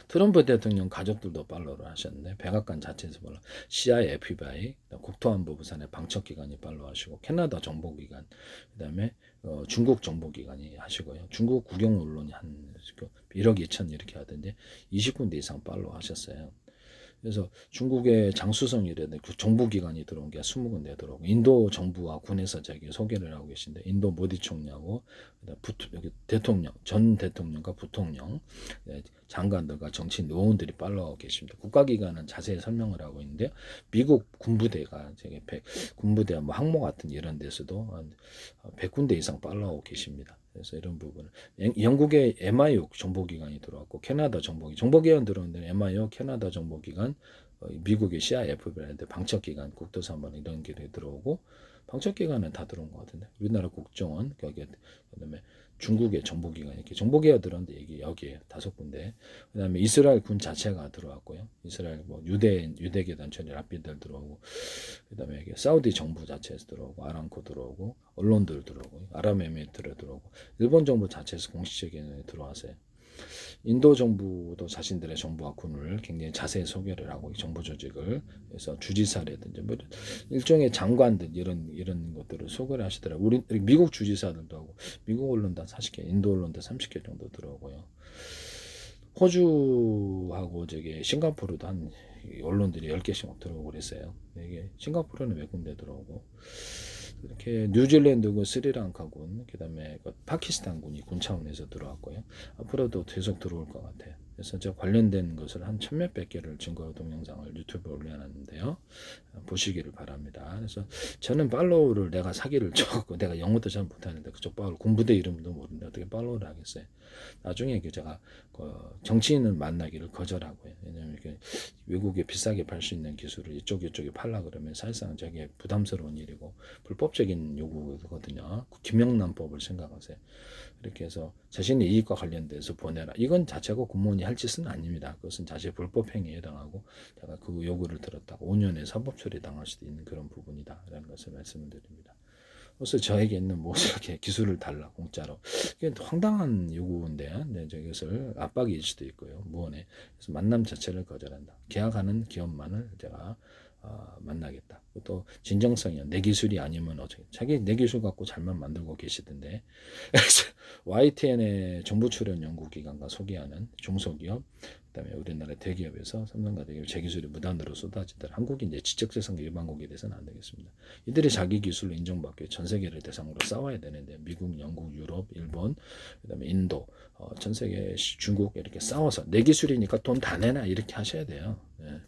트럼프 대통령 가족들도 팔로우를 하셨는데 백악관 자체에서 팔로우, CIA, FBI, 국토안보부 산의 방첩기관이 팔로우하시고 캐나다 정보기관, 그다음에 중국 정보기관이 하시고요. 중국 국영 언론이 한 1억 2천 이렇게 하던데 20군데 이상 팔로우하셨어요. 그래서 중국의 장수성이라든 그 정부기관이 들어온 게 20군데 들어오고 인도 정부와 군에서 저기 소개를 하고 계신데 인도 모디 총리하고 여기 대통령 전 대통령과 부통령 장관들과 정치인 의원들이 팔로우하고 계십니다. 국가기관은 자세히 설명을 하고 있는데요. 미국 군부대가 저기 군부대와 뭐 항모 같은 이런 데서도 한 100군데 이상 팔로우하고 계십니다. 그래서 이런 부분을 영국의 MIO 정보기관이 들어왔고 캐나다 정보기관 들어오는데 MIO 캐나다 정보기관 미국의 CIF라는데 방첩기관 국토산만 이런 게 들어오고 방첩기관은 다 들어온 것 같은데 우리나라 국정원 그다음에 중국의 정보기관 이렇게 정보기관 들어왔는데 여기에 5군데 그다음에 이스라엘 군 자체가 들어왔고요. 이스라엘 뭐 유대계 단체들 라피들 들어오고 그다음에 이게 사우디 정부 자체에서 들어오고 아람코 들어오고 언론들 들어오고 아랍에미리트를 들어오고 일본 정부 자체에서 공식적인 들어와서요. 인도 정부도 자신들의 정부와 군을 굉장히 자세히 소개를 하고 정부 조직을 그래서 주지사라든지 뭐 일종의 장관들 이런 것들을 소개를 하시더라고요. 우리 미국 주지사들도 하고 미국 언론도 40개, 인도 언론도 30개 정도 들어오고요. 호주하고 저기 싱가포르도 한 언론들이 10개씩 들어오고 그랬어요. 이게 싱가포르는 몇 군데 들어오고 이렇게 뉴질랜드군, 스리랑카군, 그다음에 파키스탄군이 군 차원에서 들어왔고요. 앞으로도 계속 들어올 것 같아요. 그래서 저 관련된 것을 한 천몇백 개를 증거 동영상을 유튜브에 올려놨는데요. 보시기를 바랍니다. 그래서 저는 팔로우를 내가 사기를 쳤고 내가 영어도 잘 못하는데 그쪽 팔로우 군부대 이름도 모르는데 어떻게 팔로우를 하겠어요. 나중에 제가 정치인을 만나기를 거절하고요. 왜냐하면 외국에 비싸게 팔 수 있는 기술을 이쪽에 팔라 그러면 사실상 저게 부담스러운 일이고 불법적인 요구거든요. 김영란법을 생각하세요. 이렇게 해서 자신의 이익과 관련돼서 보내라. 이건 자체가 공무원이 할 짓은 아닙니다. 그것은 자신의 불법 행위에 해당하고 제가 그 요구를 들었다가 5년의 사법 처리 당할 수도 있는 그런 부분이다라는 것을 말씀을 드립니다. 그래서 저에게 있는 뭐 이렇게 기술을 달라 공짜로 이게 황당한 요구인데 네, 이것을 압박일 수도 있고요 무언에 그래서 만남 자체를 거절한다. 계약하는 기업만을 제가 만나겠다. 또 진정성이야. 내 기술이 아니면 어떻게 자기 내 기술 갖고 잘만 만들고 계시던데 YTN의 정부 출연 연구기관과 소개하는 중소기업 그다음에 우리나라 대기업에서 삼성과 대기업 제 기술이 무단으로 쏟아지더라. 한국이 이제 지적재산 일반국이 돼서는 안 되겠습니다. 이들이 자기 기술로 인정받기 전 세계를 대상으로 싸워야 되는데 미국, 영국, 유럽, 일본, 그다음에 인도, 전 세계 중국 이렇게 싸워서 내 기술이니까 돈 다 내놔 이렇게 하셔야 돼요. 네.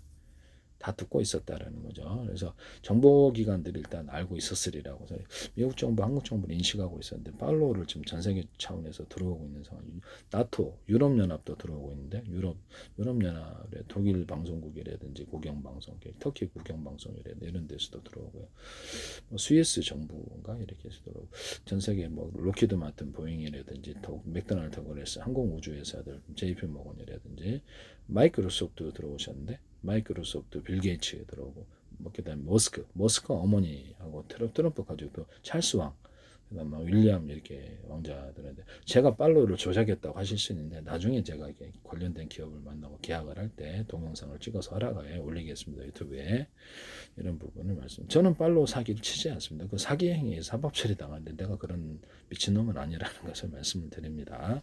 다 듣고 있었다라는 거죠. 그래서 정보기관들이 일단 알고 있었으리라고 미국 정부, 한국 정부를 인식하고 있었는데 팔로우를 지금 전 세계 차원에서 들어오고 있는 상황. 나토, 유럽연합도 들어오고 있는데 유럽연합의 독일 방송국이라든지 국영방송, 터키 국영방송이라든지 이런 데서도 들어오고요. 뭐 스위스 정부인가 이렇게 해서 들어오고 전 세계 뭐 로키드 마튼, 보잉이라든지 맥도날드 거래소, 항공우주회사들, JP모건이라든지 마이크로소프트 들어오셨는데. 마이크로소프트 빌 게이츠 들어오고 뭐 그다음에 머스크 어머니하고 트럼프 가족도 찰스 왕 그다음에 윌리엄 이렇게 왕자들인데 제가 팔로우를 조작했다고 하실 수 있는데 나중에 제가 이게 관련된 기업을 만나고 계약을 할 때 동영상을 찍어서 허락에 올리겠습니다. 유튜브에 이런 부분을 저는 팔로우 사기를 치지 않습니다. 그 사기 행위에 사법 처리 당하는데 내가 그런 미친놈은 아니라는 것을 말씀을 드립니다.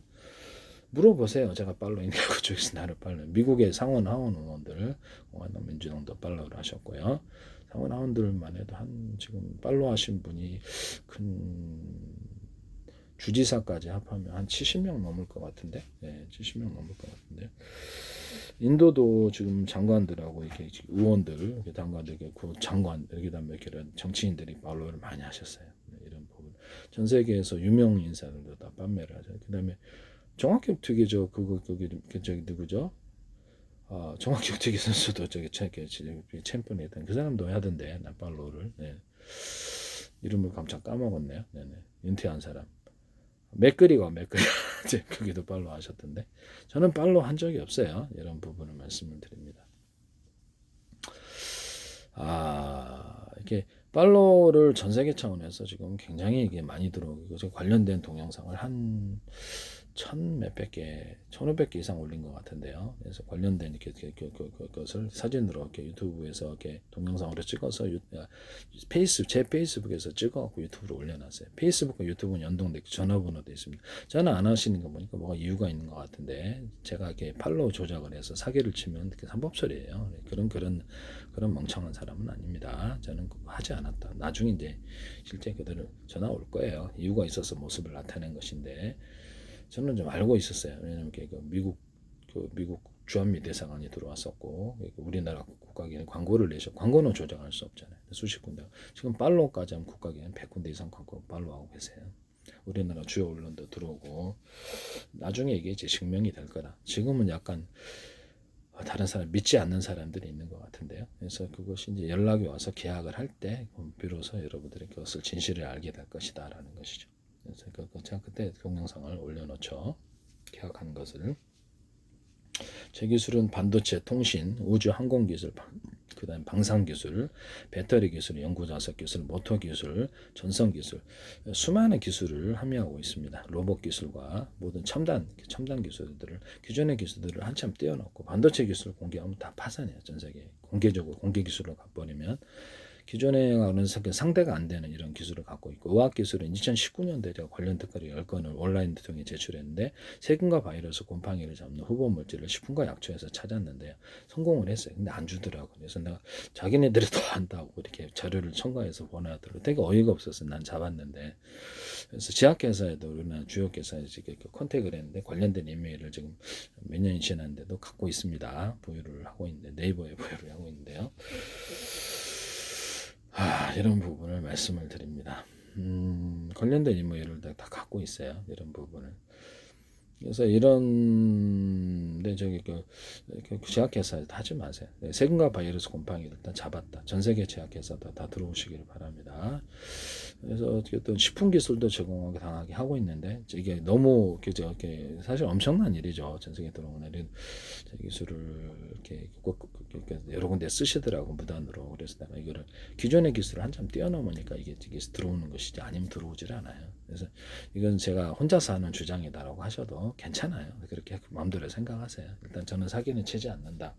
물어보세요. 제가 팔로우 있는 그쪽에서 나를 팔로우. 미국의 상원 하원 의원들 공화당 민주당도 팔로우를 하셨고요. 상원 하원들만 해도 한 지금 팔로우 하신 분이 큰 주지사까지 합하면 한 70명 넘을 것 같은데, 네, 70명 넘을 것 같은데. 인도도 지금 장관들하고 이렇게 의원들, 장관들, 그 장관, 그다음에 이런 정치인들이 팔로우를 많이 하셨어요. 네, 이런 부분. 전 세계에서 유명 인사들도 다 판매를 하죠. 그다음에 종합격 특위죠. 그거 저기 누구죠? 종합격투기 선수도 저기 챔피언이 했던 그 사람도 하던데 팔로우를. 네. 이름을 깜짝 까먹었네요. 네네. 은퇴한 사람. 맥그리거 제 거기도 팔로우 하셨던데 저는 팔로우 한 적이 없어요. 이런 부분을 말씀을 드립니다. 이렇게 팔로우를 전 세계 차원에서 지금 굉장히 이게 많이 들어오고 관련된 동영상을 한 1500개 이상 올린 것 같은데요. 그래서 관련된 그것을 사진으로 이렇게 유튜브에서 이렇게 동영상으로 찍어서 제 페이스북에서 찍어갖고 유튜브로 올려놨어요. 페이스북과 유튜브는 연동돼 전화번호도 있습니다. 저는 안 하시는 거 보니까 뭐가 이유가 있는 것 같은데 제가 이렇게 팔로우 조작을 해서 사기를 치면 삼법설이에요. 그런 멍청한 사람은 아닙니다. 저는 그거 하지 않았다. 나중에 이제 실제 그들은 전화 올 거예요. 이유가 있어서 모습을 나타낸 것인데. 저는 좀 알고 있었어요. 왜냐하면 미국 주한미 대사관이 들어왔었고 우리나라 국가기관 광고를 내셔 광고는 조작할 수 없잖아요. 수십 군데 지금 팔로우까지 하면 국가기관 100군데 이상 광고 팔로우하고 계세요. 우리나라 주요 언론도 들어오고 나중에 이게 이제 증명이 될 거라. 지금은 약간 다른 사람 믿지 않는 사람들이 있는 것 같은데요. 그래서 그것이 이제 연락이 와서 계약을 할 때 비로소 여러분들이 그것을 진실을 알게 될 것이다라는 것이죠. 그래서 제가 그때 동영상을 올려놓죠. 계약한 것을. 제 기술은 반도체, 통신, 우주, 항공 기술, 그다음 방산 기술, 배터리 기술, 연구 자석 기술, 모터 기술, 전선 기술, 수많은 기술을 함유하고 있습니다. 로봇 기술과 모든 첨단 기술들을 기존의 기술들을 한참 떼어놓고 반도체 기술 공개하면 다 파산해요. 전 세계 공개적으로 공개 기술로 가버리면. 기존에 상대가 안 되는 이런 기술을 갖고 있고 의학 기술은 2019년도에 제가 관련 특허를 10건을 온라인 통해 제출했는데 세균과 바이러스 곰팡이를 잡는 후보 물질을 식품과 약초에서 찾았는데요. 성공을 했어요. 근데 안 주더라고요. 그래서 내가 자기네들이 더 한다고 이렇게 자료를 첨가해서 보내더라고요. 되게 어이가 없었어요. 난 잡았는데. 그래서 제약회사에도 우리나라 주요회사에 컨택을 했는데 관련된 이메일을 지금 몇 년이 지났는데도 갖고 있습니다. 보유를 하고 있는데 네이버에 보유를 하고 있는데요. 이런 부분을 말씀을 드립니다. 관련된 이메일을 다 갖고 있어요. 이런 부분을. 그래서 이런데 제약회사에 하지 마세요. 세균과 바이러스 곰팡이를 일단 잡았다. 전 세계 제약회사도 다 들어오시기를 바랍니다. 그래서 어떤 식품 기술도 제공하게 당하게 하고 있는데 이게 너무 이렇게 사실 엄청난 일이죠. 전 세계 들어오는 이런 기술을 이렇게 여러 군데 쓰시더라고 무단으로. 그래서 내가 이거를 기존의 기술을 한참 뛰어넘으니까 이게 들어오는 것이지 아니면 들어오질 않아요. 그래서 이건 제가 혼자서 하는 주장이다라고 하셔도 괜찮아요. 그렇게 마음대로 생각하세요. 일단 저는 사기는 치지 않는다.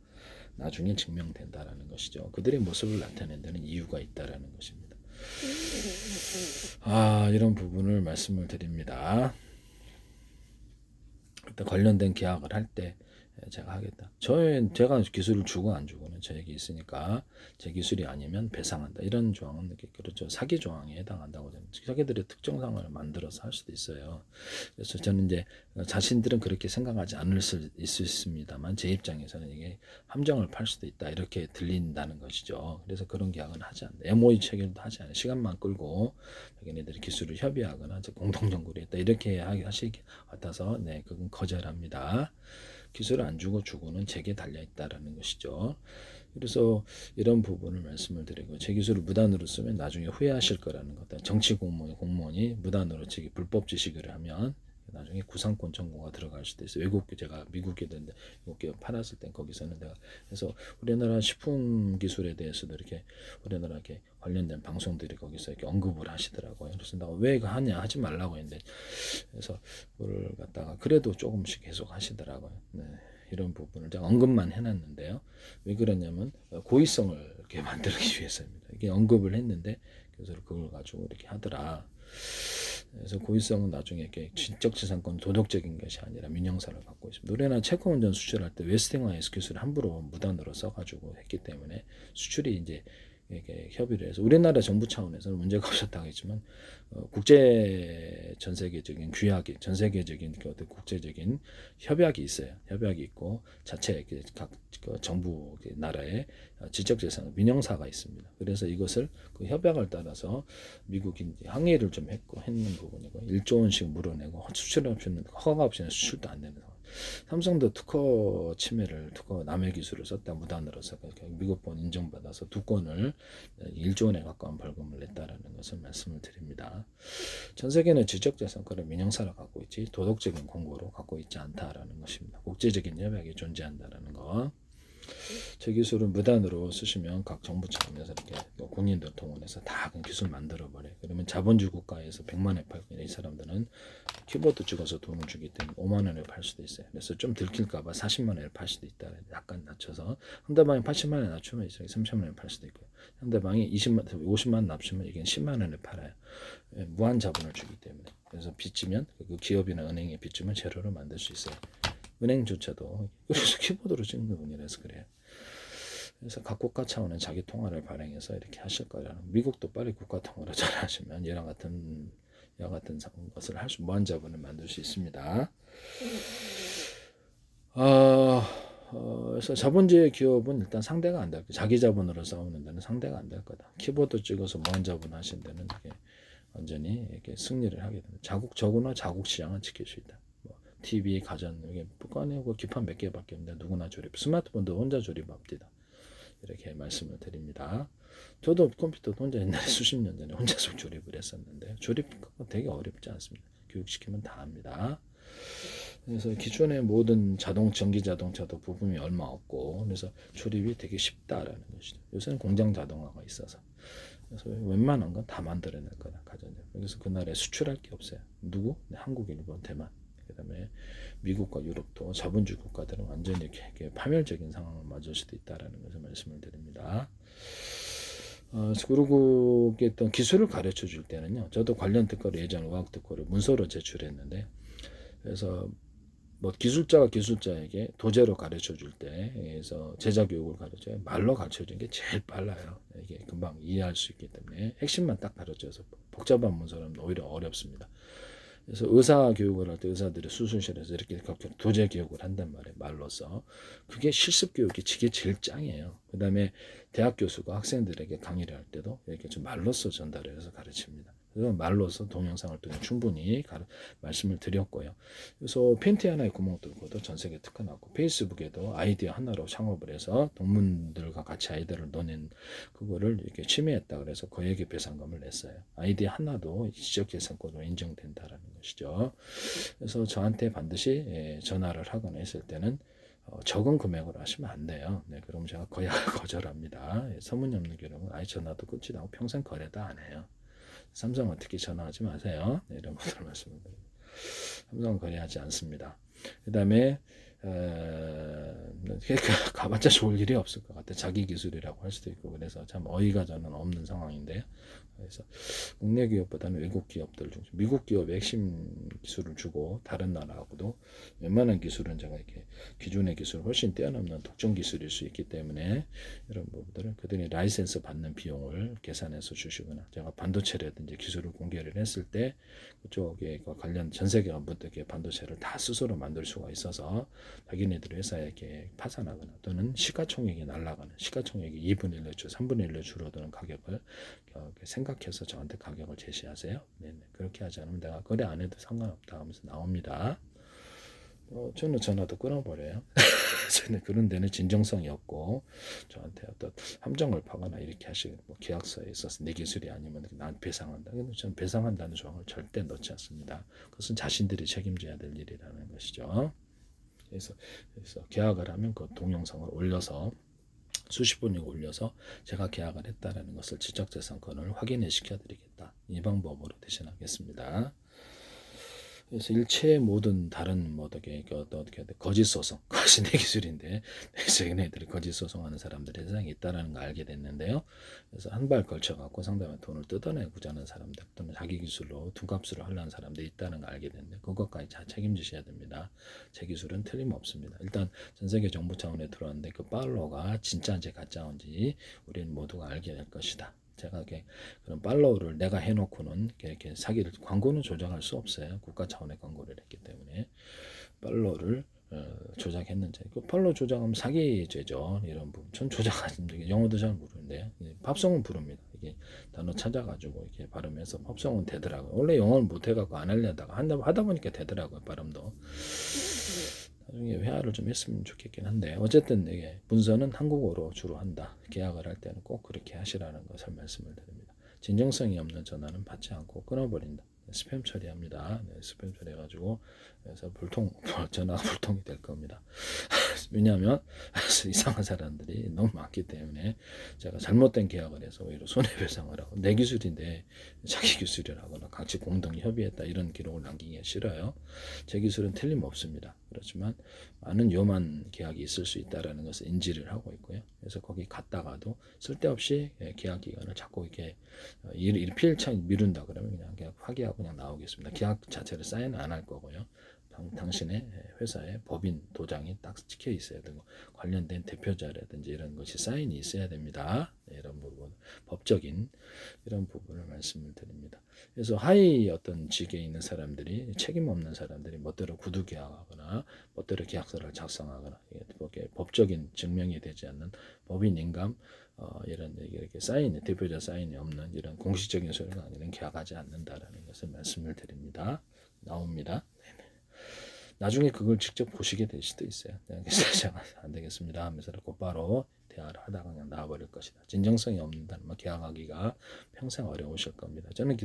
나중에 증명된다라는 것이죠. 그들의 모습을 나타낸 데는 이유가 있다라는 것입니다. 이런 부분을 말씀을 드립니다. 일단 관련된 계약을 할 때 제가 하겠다. 제가 기술을 주고 안 주고는 저에게 있으니까 제 기술이 아니면 배상한다. 이런 조항은 그렇죠. 사기 조항에 해당한다고 저는 자기들의 특정상을 만들어서 할 수도 있어요. 그래서 저는 이제 자신들은 그렇게 생각하지 않을 수 있습니다만 제 입장에서는 이게 함정을 팔 수도 있다. 이렇게 들린다는 것이죠. 그래서 그런 계약은 하지 않는다. MOU 체결도 하지 않아요. 시간만 끌고 자기네들이 기술을 협의하거나 공동 연구를 했다. 이렇게 하시기 같아서 그건 거절합니다. 기술을 안 주고는 제게 달려있다라는 것이죠. 그래서 이런 부분을 말씀을 드리고 제 기술을 무단으로 쓰면 나중에 후회하실 거라는 것. 정치 공무원이 무단으로 불법 지식을 하면 나중에 구상권 청구가 들어갈 수도 있어요. 제가 미국에 있는데 미국에 팔았을 땐 거기서는 내가 그래서 우리나라 식품 기술에 대해서도 이렇게 우리나라 이렇게 관련된 방송들이 거기서 이렇게 언급을 하시더라고요. 그래서 내가 왜 이거 하냐 하지 말라고 했는데 그래서 그걸 갖다가 그래도 조금씩 계속 하시더라고요. 이런 부분을 제가 언급만 해놨는데요. 왜 그러냐면 고의성을 이렇게 만들기 위해서입니다. 이게 언급을 했는데 그래서 그걸 가지고 이렇게 하더라. 그래서 고의성은 나중에 이렇게 지적재산권 도덕적인 것이 아니라 민영사를 갖고 있습니다. 우리나라 채권운전 수출할 때 웨스팅하이스 기술을 함부로 무단으로 써가지고 했기 때문에 수출이 이제 이렇게 협의를 해서 우리나라 정부 차원에서는 문제가 없었다고 했지만 국제 전 세계적인 규약이 전 세계적인 어떤 국제적인 협약이 있어요. 협약이 있고 자체 각 정부 나라의 지적재산 민영사가 있습니다. 그래서 이것을 그 협약을 따라서 미국이 항의를 좀 했는 부분이고 1조 원씩 물어내고 수출 없이는 허가 없이는 수출도 안 되는 상황. 삼성도 특허 침해를 특허 남의 기술을 썼다 무단으로 써서 미국본 인정받아서 2건을 1조 원에 가까운 벌금을 냈다라는 것을 말씀을 드립니다. 전 세계는 지적재산권을 민영사로 갖고 있지 도덕적인 공고로 갖고 있지 않다라는 것입니다. 국제적인 협약이 존재한다라는 거. 제 기술은 무단으로 쓰시면 각 정부 차원에서 이렇게 군인들 동원해서 다 그 기술 만들어 버려. 그러면 자본주의 국가에서 100만 원에 팔면 이 사람들은 키보드 찍어서 돈을 주기 때문에 5만 원에 팔 수도 있어요. 그래서 좀 들킬까봐 40만 원에 팔 수도 있다. 약간 낮춰서 상대방이 80만 원에 낮추면 이제 30만 원에 팔 수도 있고요. 상대방이 50만 원 낮추면 이게 10만 원에 팔아요. 무한 자본을 주기 때문에. 그래서 빚지면 그 기업이나 은행에 빚지면 재료를 만들 수 있어요. 은행조차도 그래서 키보드로 찍는 부분이라서 그래요. 그래서 각 국가 차원은 자기 통화를 발행해서 이렇게 하실 거라는. 미국도 빨리 국가 통화로 잘하시면 이와 같은 것을 할 수 무한 자본을 만들 수 있습니다. 그래서 자본주의 기업은 일단 상대가 안 될 거다. 자기 자본으로 싸우는 데는 상대가 안 될 거다. 키보드 찍어서 무한 자본 하신 데는 이게 완전히 이렇게 승리를 하게 됩니다. 적어나 자국 시장은 지킬 수 있다. TV, 가전, 이게 꺼내고 기판 몇 개밖에 없는데 누구나 조립. 스마트폰도 혼자 조립합니다. 이렇게 말씀을 드립니다. 저도 컴퓨터 혼자 옛날에 수십 년 전에 혼자서 조립을 했었는데 조립 되게 어렵지 않습니다. 교육시키면 다 합니다. 그래서 기존의 모든 전기 자동차도 부품이 얼마 없고 그래서 조립이 되게 쉽다라는 것이죠. 요새는 공장 자동화가 있어서 그래서 웬만한 건 다 만들어낼 거다 가전제품. 그래서 그 나라에 수출할 게 없어요. 누구? 한국, 일본, 대만. 그다음에 미국과 유럽도 자본주의 국가들은 완전히 이렇게 파멸적인 상황을 맞을 수도 있다라는 것을 말씀을 드립니다. 그리고 어떤 기술을 가르쳐 줄 때는요. 저도 관련 특허를 예전 의학 특허를 문서로 제출했는데 그래서 뭐 기술자가 기술자에게 도제로 가르쳐 줄 때, 그래서 제자 교육을 가르쳐요. 말로 가르쳐 주는 게 제일 빨라요. 이게 금방 이해할 수 있기 때문에 핵심만 딱 가르쳐서 복잡한 문서는 오히려 어렵습니다. 그래서 의사 교육을 할 때 의사들이 수술실에서 이렇게 도제 교육을 한단 말이에요. 말로서. 그게 실습 교육이 제일 짱이에요. 그 다음에 대학 교수가 학생들에게 강의를 할 때도 이렇게 좀 말로서 전달을 해서 가르칩니다. 그래서 말로서 동영상을 통해 충분히 말씀을 드렸고요. 그래서 팬티 하나에 구멍 뚫고도 전 세계 특허 났고 페이스북에도 아이디어 하나로 창업을 해서 동문들과 같이 아이디어를 넣어낸 그거를 이렇게 침해했다 그래서 거액의 배상금을 냈어요. 아이디어 하나도 지적재산권으로 인정된다라는 것이죠. 그래서 저한테 반드시 전화를 하거나 했을 때는 적은 금액으로 하시면 안 돼요. 네, 그럼 제가 거약을 거절합니다. 서문이 없는 경우는 아예 전화도 끊지 않고 평생 거래도 안 해요. 삼성은 특히 전화하지 마세요. 네, 이런 것을 말씀드립니다. 삼성은 거래하지 않습니다. 그 다음에 가봤자 좋을 일이 없을 것 같아요. 자기 기술이라고 할 수도 있고 그래서 참 어이가 저는 없는 상황인데요. 그래서 국내 기업보다는 외국 기업들 중 미국 기업의 핵심 기술을 주고 다른 나라하고도 웬만한 기술은 제가 이렇게 기존의 기술을 훨씬 뛰어넘는 독점 기술일 수 있기 때문에 이런 부분들은 그들이 라이센스 받는 비용을 계산해서 주시거나 제가 반도체라든지 기술을 공개를 했을 때 그쪽에 관련 전 세계가 이렇게 반도체를 다 스스로 만들 수가 있어서 자기네들 회사에 이렇게 파산하거나 또는 시가총액이 날아가는 시가총액이 2분의 1 내주 3분의 1로 줄어드는 가격을 생각해서 저한테 가격을 제시하세요. 네네. 그렇게 하지 않으면 내가 거래 안 해도 상관없다 하면서 나옵니다. 저는 전화도 끊어버려요. 저는 그런 데는 진정성이 없고 저한테 어떤 함정을 파거나 이렇게 하시고 뭐 계약서에 있어서 내 기술이 아니면 난 배상한다. 근데 저는 배상한다는 조항을 절대 넣지 않습니다. 그것은 자신들이 책임져야 될 일이라는 것이죠. 그래서 계약을 하면 그 동영상을 올려서 수십 분이 올려서 제가 계약을 했다라는 것을 지적재산권을 확인해 시켜드리겠다. 이 방법으로 대신하겠습니다. 그래서 일체의 모든 다른 어떻게 거짓 소송, 그것이 내 기술인데 얘네들이 거짓 소송하는 사람들이 세상에 있다라는 걸 알게 됐는데요. 그래서 한 발 걸쳐갖고 상대방의 돈을 뜯어내고자 하는 사람들 또는 자기 기술로 둔값으로 하려는 사람들이 있다는 걸 알게 됐는데 그것까지 다 책임지셔야 됩니다. 제 기술은 틀림없습니다. 일단 전 세계 정부 차원에 들어왔는데 그 팔로워가 진짜인지 가짜인지 우리는 모두가 알게 될 것이다. 제가 이렇게 그런 팔로우를 내가 해놓고는 이렇게 사기를 광고는 조작할 수 없어요. 국가 차원의 광고를 했기 때문에 팔로우를 조작했는지 그 팔로우 조작하면 사기죄죠. 이런 부분 전 조작하는 게 영어도 잘 모르는데요. 팝송은 부릅니다. 이게 단어 찾아가지고 이렇게 발음해서 팝송은 되더라고요. 원래 영어를 못해갖고 안 하려다가 하다 보니까 되더라고요. 발음도. 나중에 회화를 좀 했으면 좋겠긴 한데 어쨌든 이게 문서는 한국어로 주로 한다. 계약을 할 때는 꼭 그렇게 하시라는 것을 말씀을 드립니다. 진정성이 없는 전화는 받지 않고 끊어버린다. 스팸 처리합니다. 네, 스팸 처리해가지고 그래서 전화가 불통이 될 겁니다. 왜냐하면 이상한 사람들이 너무 많기 때문에 제가 잘못된 계약을 해서 오히려 손해배상을 하고 내 기술인데 자기 기술이라거나 같이 공동 협의했다 이런 기록을 남기기가 싫어요. 제 기술은 틀림없습니다. 그렇지만 많은 위험한 계약이 있을 수 있다는 것을 인지를 하고 있고요. 그래서 거기 갔다가도 쓸데없이 계약 기간을 자꾸 이렇게 일피일창 미룬다 그러면 그냥 계약 파기하고 그냥 나오겠습니다. 계약 자체를 사인은 안 할 거고요. 당신의 회사의 법인 도장이 딱 찍혀 있어야 되고 관련된 대표자라든지 이런 것이 사인이 있어야 됩니다. 네, 이런 부분 법적인 이런 부분을 말씀을 드립니다. 그래서 하위 어떤 직에 있는 사람들이 책임 없는 사람들이 멋대로 구두 계약하거나 멋대로 계약서를 작성하거나 이게 법적인 증명이 되지 않는 법인 인감 이런 이렇게 사인이 대표자 사인이 없는 이런 공식적인 소리가 아니라 계약하지 않는다라는 것을 말씀을 드립니다. 나옵니다. 나중에 그걸 직접 보시게 될 수도 있어요. 제가 안 되겠습니다 하면서 곧바로 대화를 하다가 그냥 나와버릴 것이다. 진정성이 없는다는 말 계약하기가 평생 어려우실 겁니다. 저는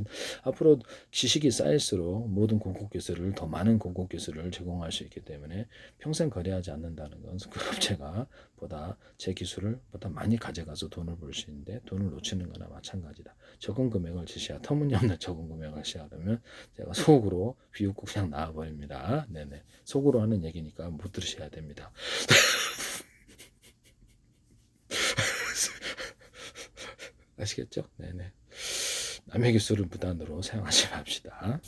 앞으로 지식이 쌓일수록 모든 공공 기술을 더 많은 공공 기술을 제공할 수 있기 때문에 평생 거래하지 않는다는 건 그 업체가 보다 제 기술을 보다 많이 가져가서 돈을 벌 수 있는데 돈을 놓치는 거나 마찬가지다. 적은 금액을 지시하 터무니없는 적은 금액을 시하려면 제가 속으로 비웃고 그냥 나와버립니다. 네네. 속으로 하는 얘기니까 못 들으셔야 됩니다. 아시겠죠? 네네. 남의 기술을 무단으로 사용하지 맙시다.